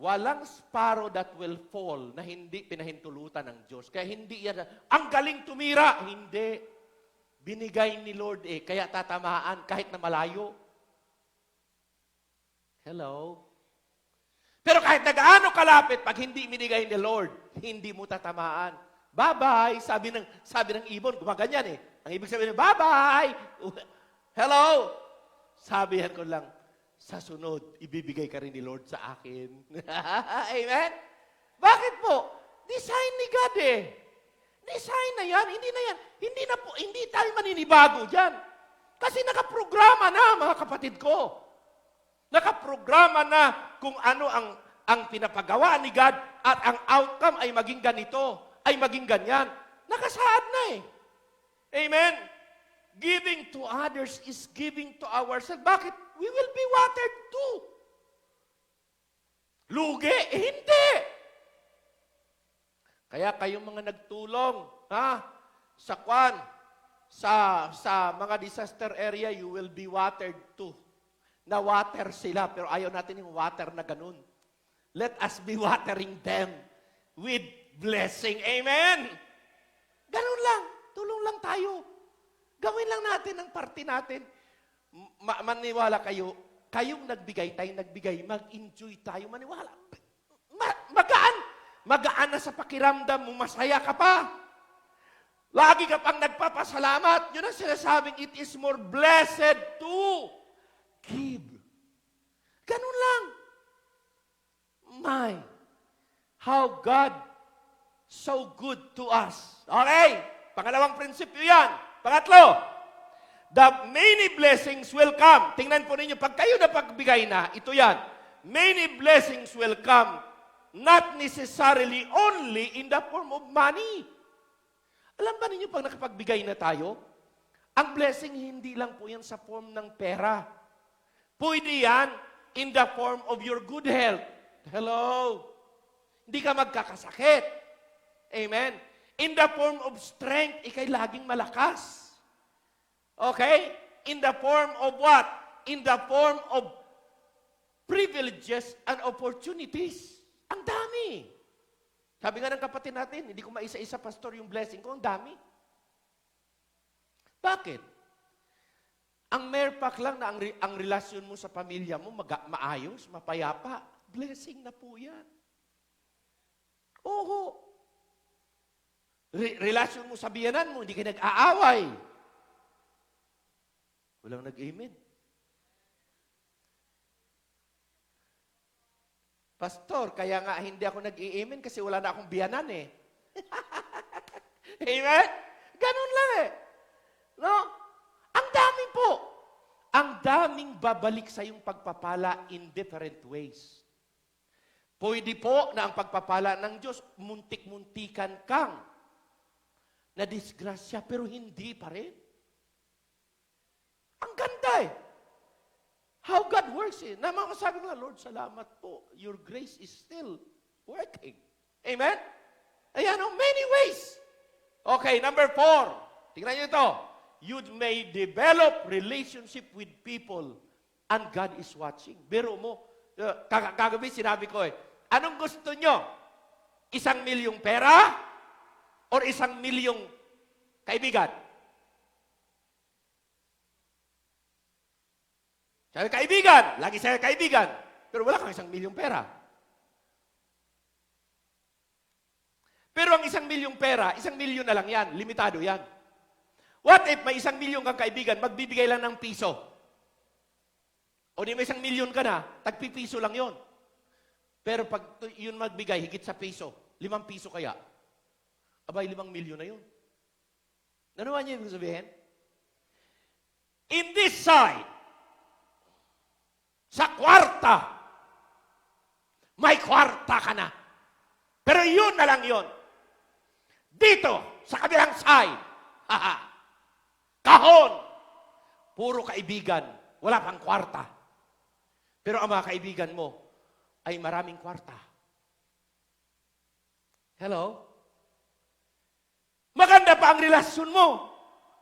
walang sparrow that will fall na hindi pinahintulutan ng Diyos. Kaya hindi yan, ang galing tumira. Hindi. Binigay ni Lord kaya tatamaan kahit na malayo. Hello? Pero kahit nagaano kalapit, pag hindi binigay ni Lord, hindi mo tatamaan. Bye-bye, sabi ng ibon, gumaganyan Ang ibig sabihin, bye-bye. Hello? Sabihan ko lang, sa sunod, ibibigay ka rin ni Lord sa akin. Amen? Bakit po? Design ni God Design na yan, hindi na yan. Hindi tayo maninibago dyan. Kasi nakaprograma na, mga kapatid ko. Nakaprograma na kung ano ang pinapagawa ni God at ang outcome ay maging ganito, ay maging ganyan. Nakasaad na Amen? Giving to others is giving to ourselves. Bakit? We will be watered too. Lugi? Hindi. Kaya kayong mga nagtulong, sa mga disaster area, you will be watered too. Na-water sila, pero ayaw natin yung water na ganun. Let us be watering them with blessing. Amen? Ganun lang. Tulong lang tayo. Gawin lang natin ang parte natin. Maniwala kayo, kayong nagbigay, tayo nagbigay, mag-enjoy tayo, maniwala. Magaan na sa pakiramdam mo, masaya ka pa. Lagi ka pang nagpapasalamat. Yun ang sinasabing, it is more blessed to give. Ganun lang. My, how God so good to us. Okay? Pangalawang prinsipyo yan. Pangatlo, the many blessings will come. Tingnan po ninyo, pag kayo napagbigay na, ito yan. Many blessings will come, not necessarily only in the form of money. Alam ba ninyo, pag nakapagbigay na tayo, ang blessing hindi lang po yan sa form ng pera. Pwede yan in the form of your good health. Hello? Hindi ka magkakasakit. Amen? In the form of strength, ikay laging malakas. Okay? In the form of what? In the form of privileges and opportunities. Ang dami. Sabi nga ng kapatid natin, hindi ko maisa-isa, pastor, yung blessing ko, ang dami. Bakit? Ang merpak lang na ang relasyon mo sa pamilya mo maayos, mapayapa, blessing na po yan. Oo. Relasyon mo sa biyanan mo, hindi ka nag-aaway. Walang nag-amen. Pastor, kaya nga hindi ako nag-i-amen kasi wala na akong biyanan Amen? Ganun lang No? Ang dami po. Ang daming babalik sa iyong pagpapala in different ways. Pwede po na ang pagpapala ng Diyos, muntik-muntikan kang na disgrasya, pero hindi pa rin. Ang ganda How God works Na makasabi ko na, Lord, salamat po. Your grace is still working. Amen? Ayan many ways. Okay, number 4. Tingnan niyo ito. You may develop relationship with people and God is watching. Biro mo. Kagabi sinabi ko anong gusto nyo? 1,000,000 pera? Or 1,000,000 kaibigan? Sabi, kaibigan. Lagi sa'yo kaibigan. Pero wala kang 1,000,000 pera. Pero ang 1,000,000 pera, 1,000,000 na lang yan. Limitado yan. What if may 1,000,000 kang kaibigan, magbibigay lang ng piso? O di may 1,000,000 ka na, tagpipiso lang yon. Pero pag yun magbigay, higit sa piso, 5 piso kaya, abay 5,000,000 na yun. Nanuhan niyo yung sabihin? In this side, sa kwarta, may kwarta ka na. Pero yun na lang yun. Dito, sa kabilang side, kahon, puro kaibigan, wala pang kwarta. Pero ang mga kaibigan mo ay maraming kwarta. Hello? gaganda pa ang relasyon mo.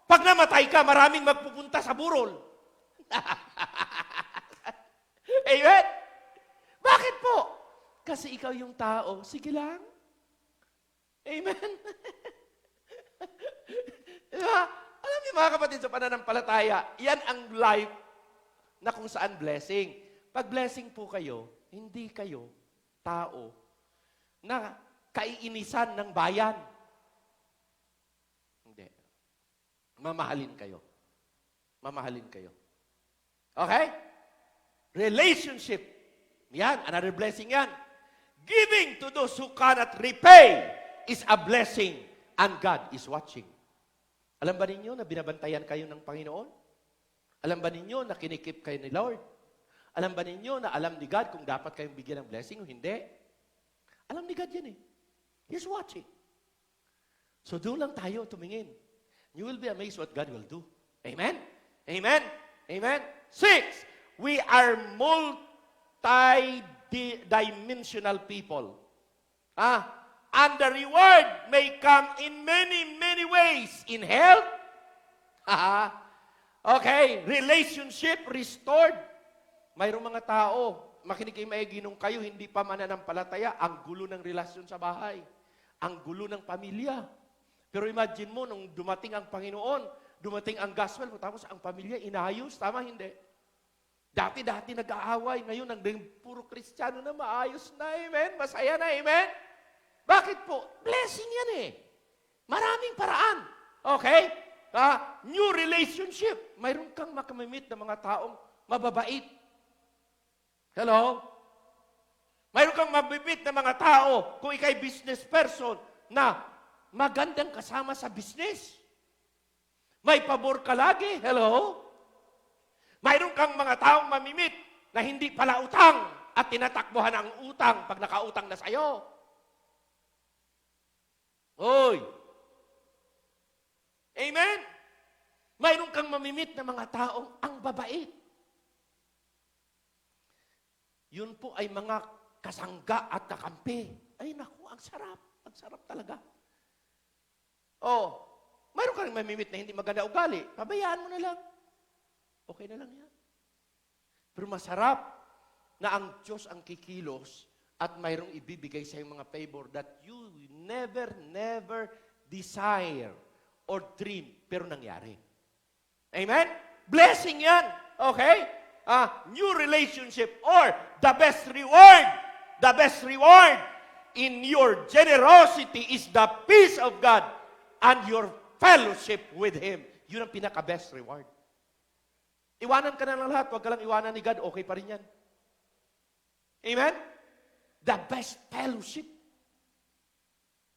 Pag namatay ka, maraming magpupunta sa burol. Amen? Bakit po? Kasi ikaw yung tao. Sige lang. Amen? Diba? Alam niyo mga kapatid, sa pananampalataya, yan ang life na kung saan blessing. Pag blessing po kayo, hindi kayo tao na kaiinisan ng bayan. Hindi. Mamahalin kayo. Mamahalin kayo. Okay? Relationship. Yan, another blessing yan. Giving to those who cannot repay is a blessing and God is watching. Alam ba ninyo na binabantayan kayo ng Panginoon? Alam ba ninyo na kinikip kayo ni Lord? Alam ba ninyo na alam ni God kung dapat kayong bigyan ng blessing o hindi? Alam ni God yan eh. He's watching. So doon lang tayo tumingin. You will be amazed what God will do. Amen? Amen? Amen? 6, we are multi-dimensional people. And the reward may come in many, many ways. In health, okay, relationship restored. Mayroong mga tao, makinig kayo maigi, nung kayo hindi pa mananampalataya, ang gulo ng relasyon sa bahay. Ang gulo ng pamilya. Pero imagine mo, nung dumating ang Panginoon, dumating ang gospel, tapos ang pamilya inayos, tama hindi? Dati-dati nag-aaway, ngayon naging puro Kristiyano na maayos na, amen? Masaya na, amen? Bakit po? Blessing yan eh. Maraming paraan. Okay? New relationship. Mayroon kang makamimit na mga taong mababait. Hello? Mayroon kang mabibit na mga tao kung ikay business person na magandang kasama sa business. May pabor ka lagi. Hello? Mayroon kang mga taong mamimit na hindi pala utang at tinatakbuhan ang utang pag nakautang na sa'yo. Hoy! Amen? Mayroon kang mamimit na mga taong ang babait. Yun po ay mga kasangga at kakampi. Ay naku, ang sarap. Ang sarap talaga. Mayroon kang mamimit na hindi maganda ugali. Pabayaan mo na lang. Okay na lang yan. Pero masarap na ang Diyos ang kikilos at mayroong ibibigay sa mga favor that you never desire or dream, pero nangyari. Amen? Blessing yan. Okay? New relationship or the best reward in your generosity is the peace of God and your fellowship with Him. Yun ang pinaka-best reward. Iwanan ka na ng lahat, huwag ka lang iwanan ni God, okay pa rin yan. Amen? The best fellowship.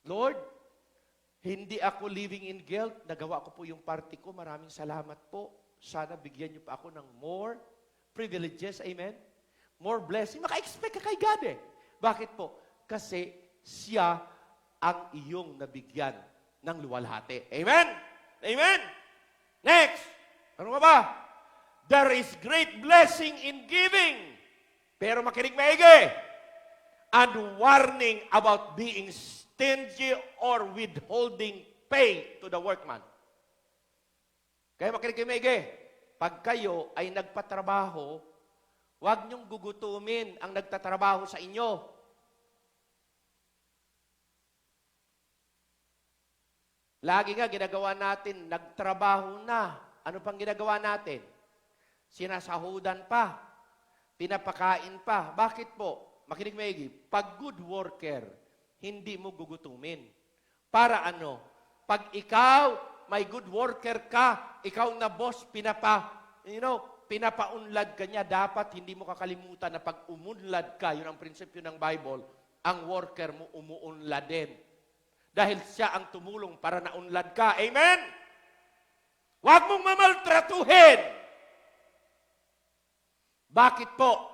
Lord, hindi ako living in guilt. Nagawa ko po yung party ko. Maraming salamat po. Sana bigyan niyo pa ako ng more privileges. Amen? More blessing. Maka-expect ka kay God eh. Bakit po? Kasi siya ang iyong nabigyan ng luwalhati. Amen? Amen? Next. Ano ba? There is great blessing in giving. Pero makinig maigi. And warning about being stingy or withholding pay to the workman. Kaya makinig kayo maigi. Pag kayo ay nagpatrabaho, huwag niyong gugutumin ang nagtatrabaho sa inyo. Lagi nga ginagawa natin, nagtrabaho na. Ano pang ginagawa natin? Sinasahudan pa. Pinapakain pa. Bakit po? Makinig maigi. Pag good worker, hindi mo gugutumin. Para ano? Pag ikaw, may good worker ka, ikaw na boss, pinapaunlad ka niya, dapat hindi mo kakalimutan na pag umunlad ka, yun ang prinsipyo ng Bible, ang worker mo umuunlad din. Dahil siya ang tumulong para naunlad ka. Amen? Huwag mong mamaltratuhin. Bakit po?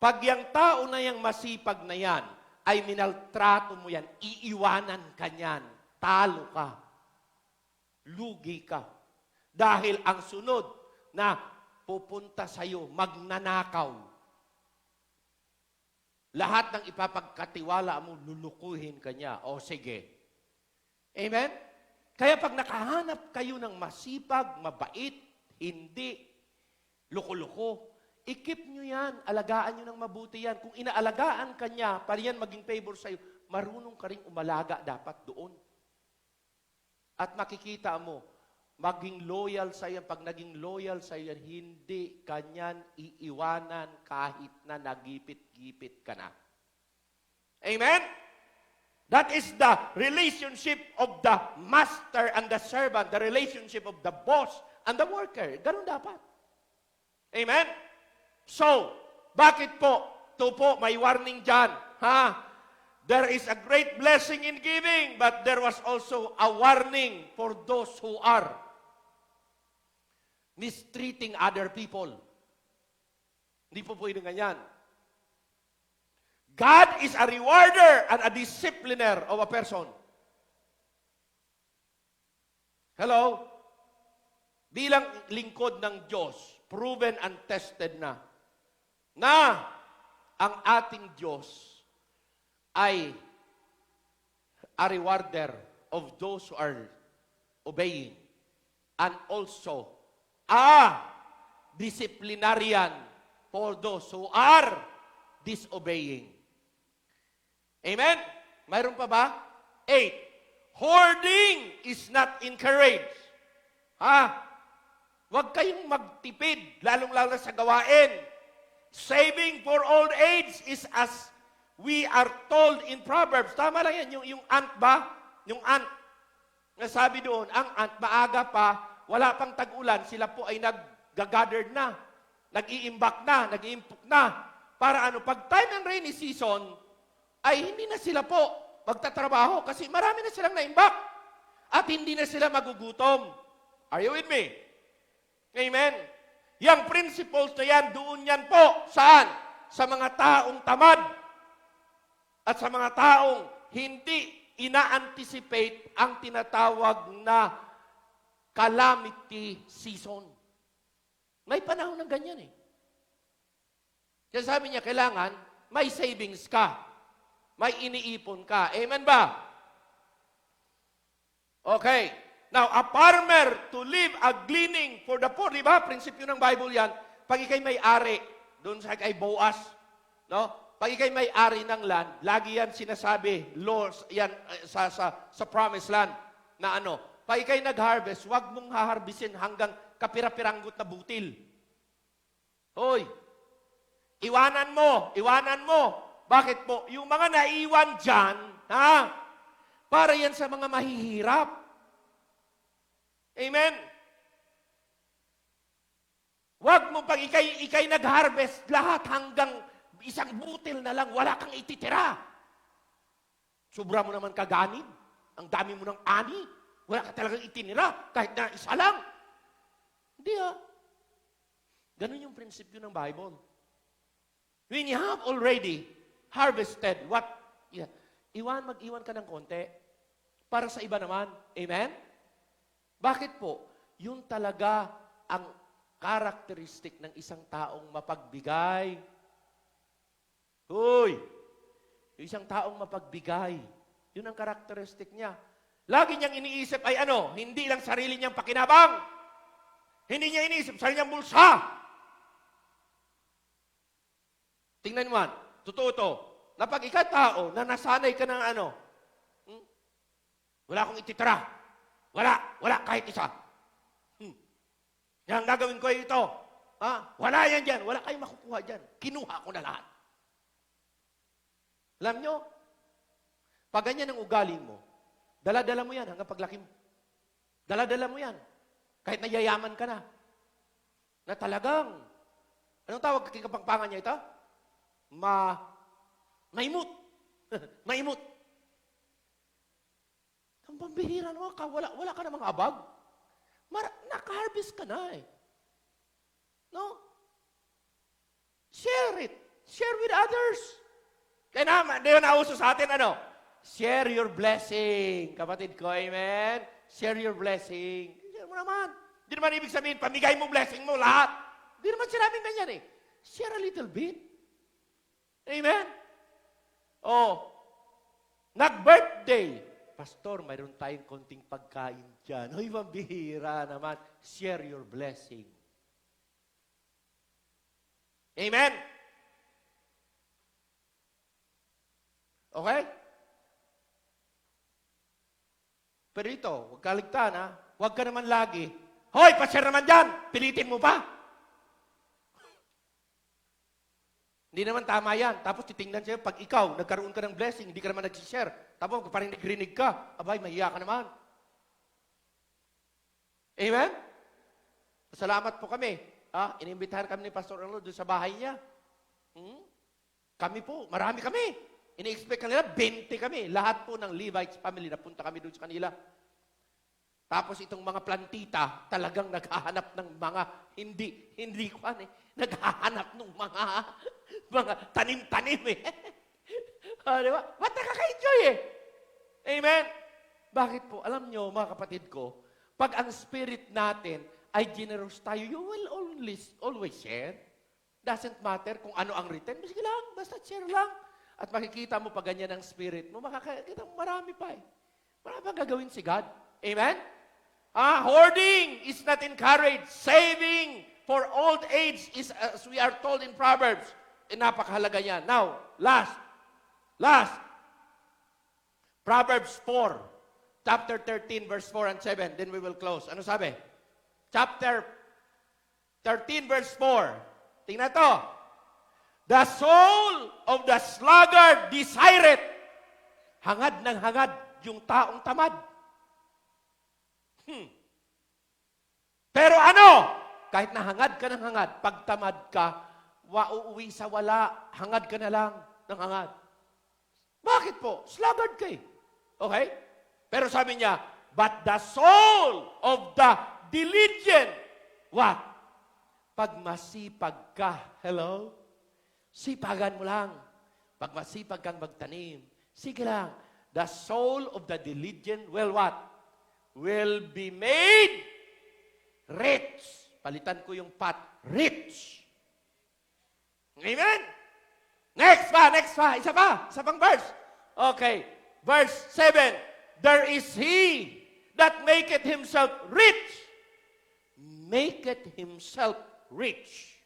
Pag yung tao na yung masipag na yan, ay minaltrato mo yan, iiwanan ka niyan, talo ka, lugi ka. Dahil ang sunod na pupunta sa'yo, magnanakaw. Lahat ng ipapagkatiwala mo, lulukuhin ka niya. O sige. Amen? Kaya pag nakahanap kayo ng masipag, mabait, hindi, loko-loko, i-keep nyo yan, alagaan nyo ng mabuti yan. Kung inaalagaan ka niya, para yan maging favor sa'yo, marunong ka rin umalaga dapat doon. At makikita mo, maging loyal sa yan. Pag naging loyal sa yan, hindi kanyan iiwanan kahit na nagipit-gipit ka na. Amen? That is the relationship of the master and the servant, the relationship of the boss and the worker. Ganun dapat. Amen? So, bakit po? Ito po, may warning dyan. There is a great blessing in giving, but there was also a warning for those who are mistreating other people. Hindi po pwede ganyan. God is a rewarder and a discipliner of a person. Hello? Bilang lingkod ng Diyos, proven and tested na ang ating Diyos ay a rewarder of those who are obeying and also a disciplinarian for those who are disobeying. Amen? Mayroon pa ba? 8. Hoarding is not encouraged. Huwag kayong magtipid, lalong-lalo sa gawain. Saving for old age is as we are told in Proverbs. Tama lang yan, yung ant ba? Yung ant. Nasabi doon, ang ant, maaga pa, wala pang tag-ulan, sila po ay nag-gathered na, nag-iimbak na, nag-iimpok na. Para pag time ng rainy season, ay hindi na sila po magtatrabaho kasi marami na silang naimbak at hindi na sila magugutom. Are you with me? Amen? Yang principles na yan, doon yan po. Saan? Sa mga taong tamad at sa mga taong hindi ina-anticipate ang tinatawag na calamity season. May panahon ng ganyan eh. Kaya sabi niya, kailangan may savings ka. May iniipon ka. Amen ba? Okay. Now, a farmer to leave a gleaning for the poor. Diba? Prinsipyo ng Bible yan. Pag ikay may-ari, doon sa kay Boaz, no? Pag ikay may-ari ng land, lagi yan sinasabi, laws, yan sa promised land, na pag ikay nag-harvest, huwag mong haharbisin hanggang kapira-piranggot na butil. Hoy! Iwanan mo. Bakit po? Yung mga naiwan dyan, para yan sa mga mahihirap. Amen? Huwag mo pag ikay nag-harvest, lahat hanggang isang butil na lang, wala kang ititira. Sobra mo naman kaganin. Ang dami mo ng ani. Wala ka talagang itinira, kahit na isa lang. Hindi Ganun yung prinsipyo ng Bible. When you have already harvested, mag-iwan ka ng konti para sa iba naman. Amen? Bakit po? Yun talaga ang characteristic ng isang taong mapagbigay. Yung isang taong mapagbigay. Yun ang characteristic niya. Lagi niyang iniisip ay hindi lang sarili niyang pakinabang. Hindi niya iniisip sarili niyang bulsa. Tingnan mo, totoo to, na pag ikaw tao, na nasanay ka ng wala akong ititira. Wala, kahit isa. Yan, gagawin ko ito. Wala yan dyan. Wala kayong makukuha dyan. Kinuha ko na lahat. Alam nyo, pag ganyan ang ugali mo, dala-dala mo yan hanggang paglaki mo. Dala-dala mo yan. Kahit nayayaman ka na. Na talagang, anong tawag kay kapangpangan niya ito? Maimut. Maimut. Ang pambihira naman ka, wala ka namang abag. Naka-harvest ka na eh. No? Share it. Share with others. Kaya naman, di ba nauso sa atin, Share your blessing. Kapatid ko, amen? Share your blessing. Share mo naman. Di naman ibig sabihin, pamigay mo blessing mo lahat. Di naman sinabing ganyan eh. Share a little bit. Amen? Nag-birthday. Pastor, mayroon tayong konting pagkain dyan. Hoy, mabihira naman. Share your blessing. Amen? Okay? Pero ito, huwag kaligtaan ha. Huwag ka naman lagi. Hoy, pa-share naman dyan. Pilitin mo pa. Hindi naman tama yan. Tapos titingnan siya, pag ikaw, nagkaroon ka ng blessing, hindi ka naman nag-share. Tapos parang nagrinig ka. Abay, mahiya ka naman. Amen? Salamat po kami. Inimbitahan kami ni Pastor Arnold doon sa bahay niya. Kami po, marami kami. Ini-expect kanila, 20 kami. Lahat po ng Levites family, napunta kami doon sa kanila. Tapos itong mga plantita, talagang naghahanap ng mga, hindi ko naghahanap ng mga tanim-tanim di ba? Ba't nakaka-enjoy Amen? Bakit po? Alam nyo, mga kapatid ko, pag ang spirit natin ay generous tayo, you will always share. Doesn't matter kung ano ang return. Sige lang, basta share lang. At makikita mo pag ganyan ang spirit mo, makakita mo marami pa Marami pang gagawin si God. Amen? Hoarding is not encouraged. Saving for old age is, as we are told in Proverbs, napakahalaga yan. Now, last. Proverbs 4, chapter 13, verse 4 and 7. Then we will close. Ano sabi? Chapter 13, verse 4. Tingnan to. The soul of the sluggard desireth. Hangad ng hangad yung taong tamad. Pero ano? Kahit na hangad ka ng hangad, pag tamad ka, uuwi sa wala, hangad ka na lang ng hangad. Bakit po? Sluggard ka Okay? Pero sabi niya, but the soul of the diligent, what? Pag masipag ka, hello? Sipagan mo lang. Pag masipag kang magtanim, sige lang. The soul of the diligent will what? Will be made rich. Palitan ko yung pat. Rich. Amen? Next pa. Isa pang verse. Okay. Verse 7. There is he that maketh himself rich. Maketh himself rich.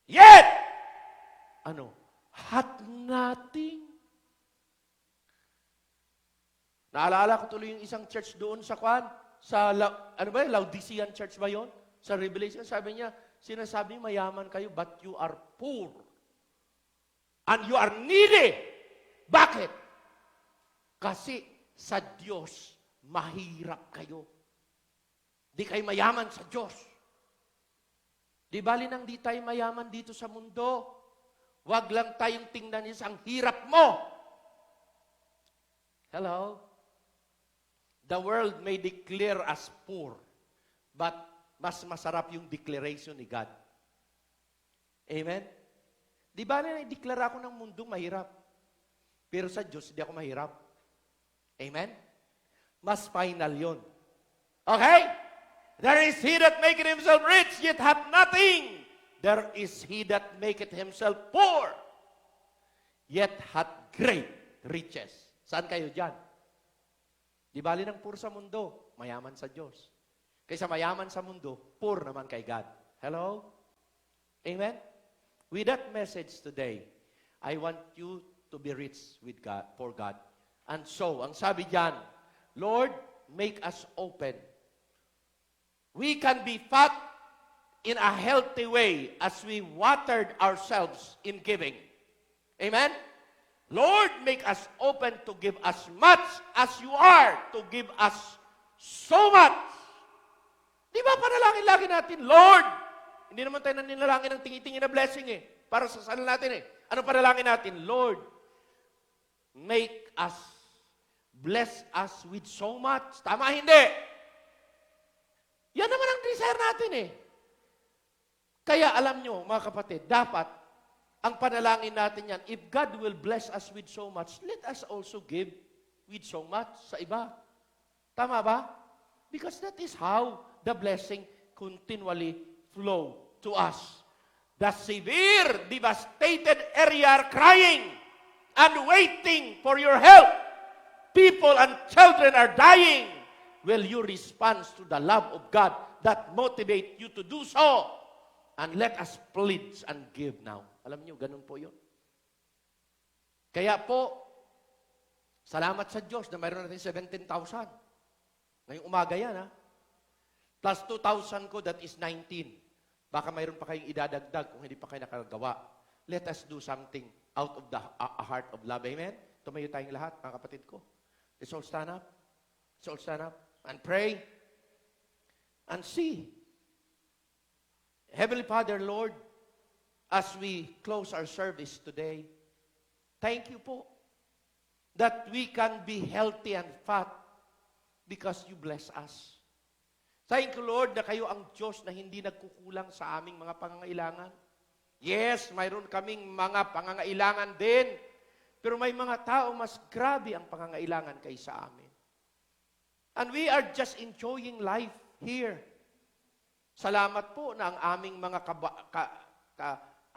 Yet, had nothing. Naalala ko tuloy yung isang church doon sa Laodicean church ba yun? Sa Revelation, sabi niya, sinasabi mayaman kayo, but you are poor. And you are needy. Bakit? Kasi sa Diyos, mahirap kayo. Di kayo mayaman sa Diyos. Di bali nang di tayo mayaman dito sa mundo. Huwag lang tayong tingnan niya ang hirap mo. Hello? The world may declare us poor, but mas masarap yung declaration ni God. Amen? Di ba na-declare ako ng mundong mahirap? Pero sa Diyos, hindi ako mahirap. Amen? Mas final yun. Okay? There is he that maketh himself rich, yet hath nothing. There is he that maketh himself poor, yet hath great riches. Saan kayo dyan? Di bali ng poor sa mundo, mayaman sa Diyos. Kaysa mayaman sa mundo, poor naman kay God. Hello? Amen? With that message today, I want you to be rich with God, for God. And so, ang sabi dyan, Lord, make us open. We can be fat in a healthy way as we watered ourselves in giving. Amen? Lord, make us open to give as much as you are to give us so much. Di ba panalangin lagi natin, Lord? Hindi naman tayo naninalangin ng tingi-tingi na blessing para sa sala natin Ano panalangin natin? Lord, make us, bless us with so much. Tama, hindi? Yan naman ang desire natin Kaya alam nyo, mga kapatid, dapat ang panalangin natin yan, if God will bless us with so much, let us also give with so much sa iba. Tama ba? Because that is how the blessing continually flow to us. The severe, devastated area are crying and waiting for your help. people and children are dying, will you respond to the love of God that motivate you to do so? And let us pledge and give now. Alam niyo, ganun po yun. Kaya po, salamat sa Diyos na mayroon natin 17,000. Ngayong umaga yan, ha? Plus 2,000 ko, that is 19. Baka mayroon pa kayong idadagdag kung hindi pa kayo nakagawa. Let us do something out of the heart of love. Amen? Tumayo tayong lahat, mga kapatid ko. Let's all stand up. Let's all stand up and pray and see. Heavenly Father, Lord, as we close our service today, thank you po that we can be healthy and fat because you bless us. Thank you, Lord, na kayo ang Diyos na hindi nagkukulang sa aming mga pangangailangan. Yes, mayroon kaming mga pangangailangan din, pero may mga tao mas grabe ang pangangailangan kaysa amin. And we are just enjoying life here. Salamat po na ang aming mga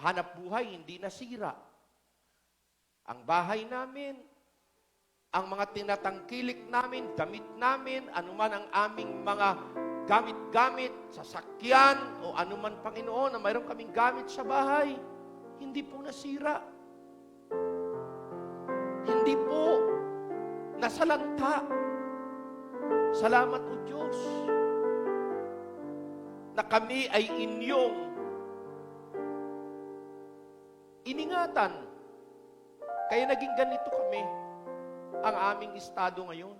hanap buhay hindi nasira. Ang bahay namin, ang mga tinatangkilik namin, damit namin, anuman ang aming mga gamit-gamit, sasakyan, o anuman, Panginoon, na mayroon kaming gamit sa bahay, hindi po nasira. Hindi po nasalanta. Salamat o Diyos na kami ay inyong iningatan. Kaya naging ganito kami ang aming estado ngayon.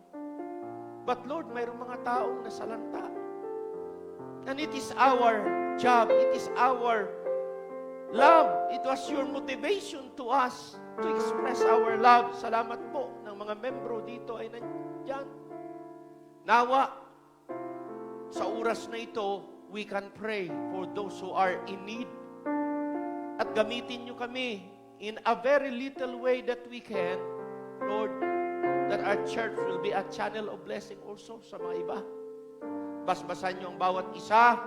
But Lord, mayroong mga taong nasalanta. And it is our job, it is our love, it was your motivation to us to express our love. Salamat po ng mga membro dito ay nandyan. Nawa, sa oras na ito, we can pray for those who are in need. At gamitin nyo kami in a very little way that we can, Lord, that our church will be a channel of blessing also sa mga iba. Basbasan nyo ang bawat isa.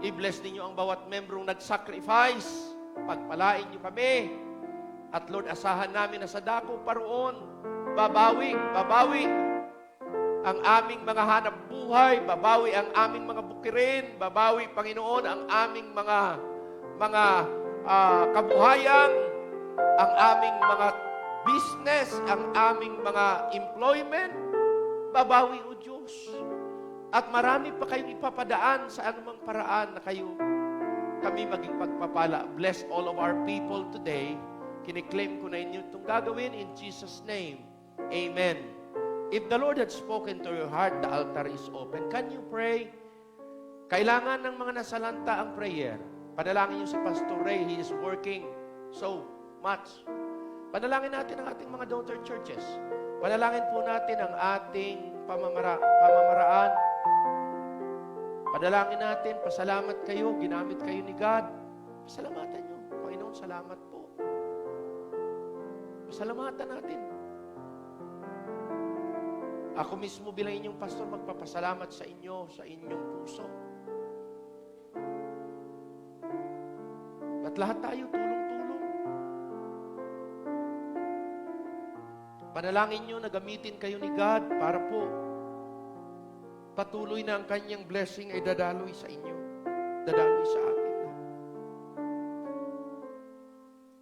I-bless ninyo ang bawat membrong nag-sacrifice. Pagpalain nyo kami. At Lord, asahan namin na sa dako paroon, babawi ang aming mga hanap buhay, babawi ang aming mga bukirin, babawi, Panginoon, ang aming mga kabuhayan, ang aming mga business, ang aming mga employment, babawi, O Diyos. At marami pa kayong ipapadaan sa anumang paraan na kami maging pagpapala. Bless all of our people today. Kiniklaim ko na inyo itong gagawin in Jesus' name. Amen. If the Lord had spoken to your heart, the altar is open. Can you pray? Kailangan ng mga nasalanta ang prayer. Panalangin niyo si Pastor Ray. He is working so much. Panalangin natin ang ating mga daughter churches. Panalangin po natin ang ating pamamaraan. Panalangin natin, pasalamat kayo, ginamit kayo ni God. Pasalamatan niyo. Panginoon, salamat po. Pasalamatan natin. Ako mismo bilang inyong pastor, magpapasalamat sa inyo, sa inyong puso. At lahat tayo tulong-tulong. Panalangin nyo na gamitin kayo ni God para po patuloy na ang kanyang blessing ay dadaloy sa inyo. Dadaloy sa atin.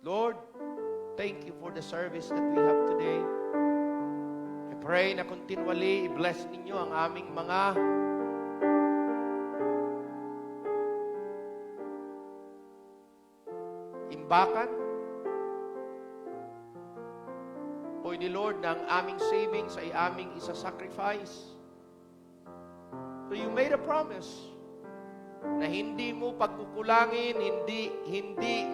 Lord, thank you for the service that we have today. Pray na continually, i-bless ninyo ang aming mga imbakan. Pray ni Lord na ang aming savings ay aming isa-sacrifice. So you made a promise na hindi mo pagkukulangin, hindi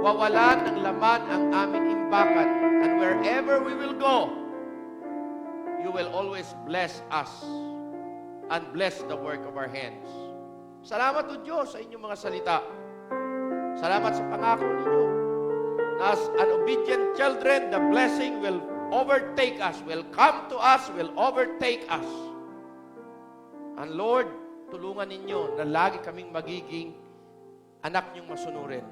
mawawalan ng laman ang aming imbakan. And wherever we will go, you will always bless us and bless the work of our hands. Salamat o Diyos sa inyong mga salita. Salamat sa pangako ninyo. As an obedient children, the blessing will overtake us, will come to us, will overtake us. And Lord, tulungan ninyo na lagi kaming magiging anak niyong masunurin.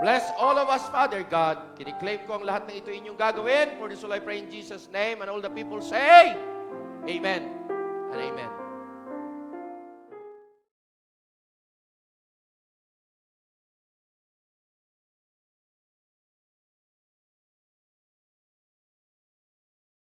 Bless all of us, Father God. Kiniklaim ko ang lahat ng ito inyong gagawin. For this will I pray in Jesus' name. And all the people say, Amen and Amen.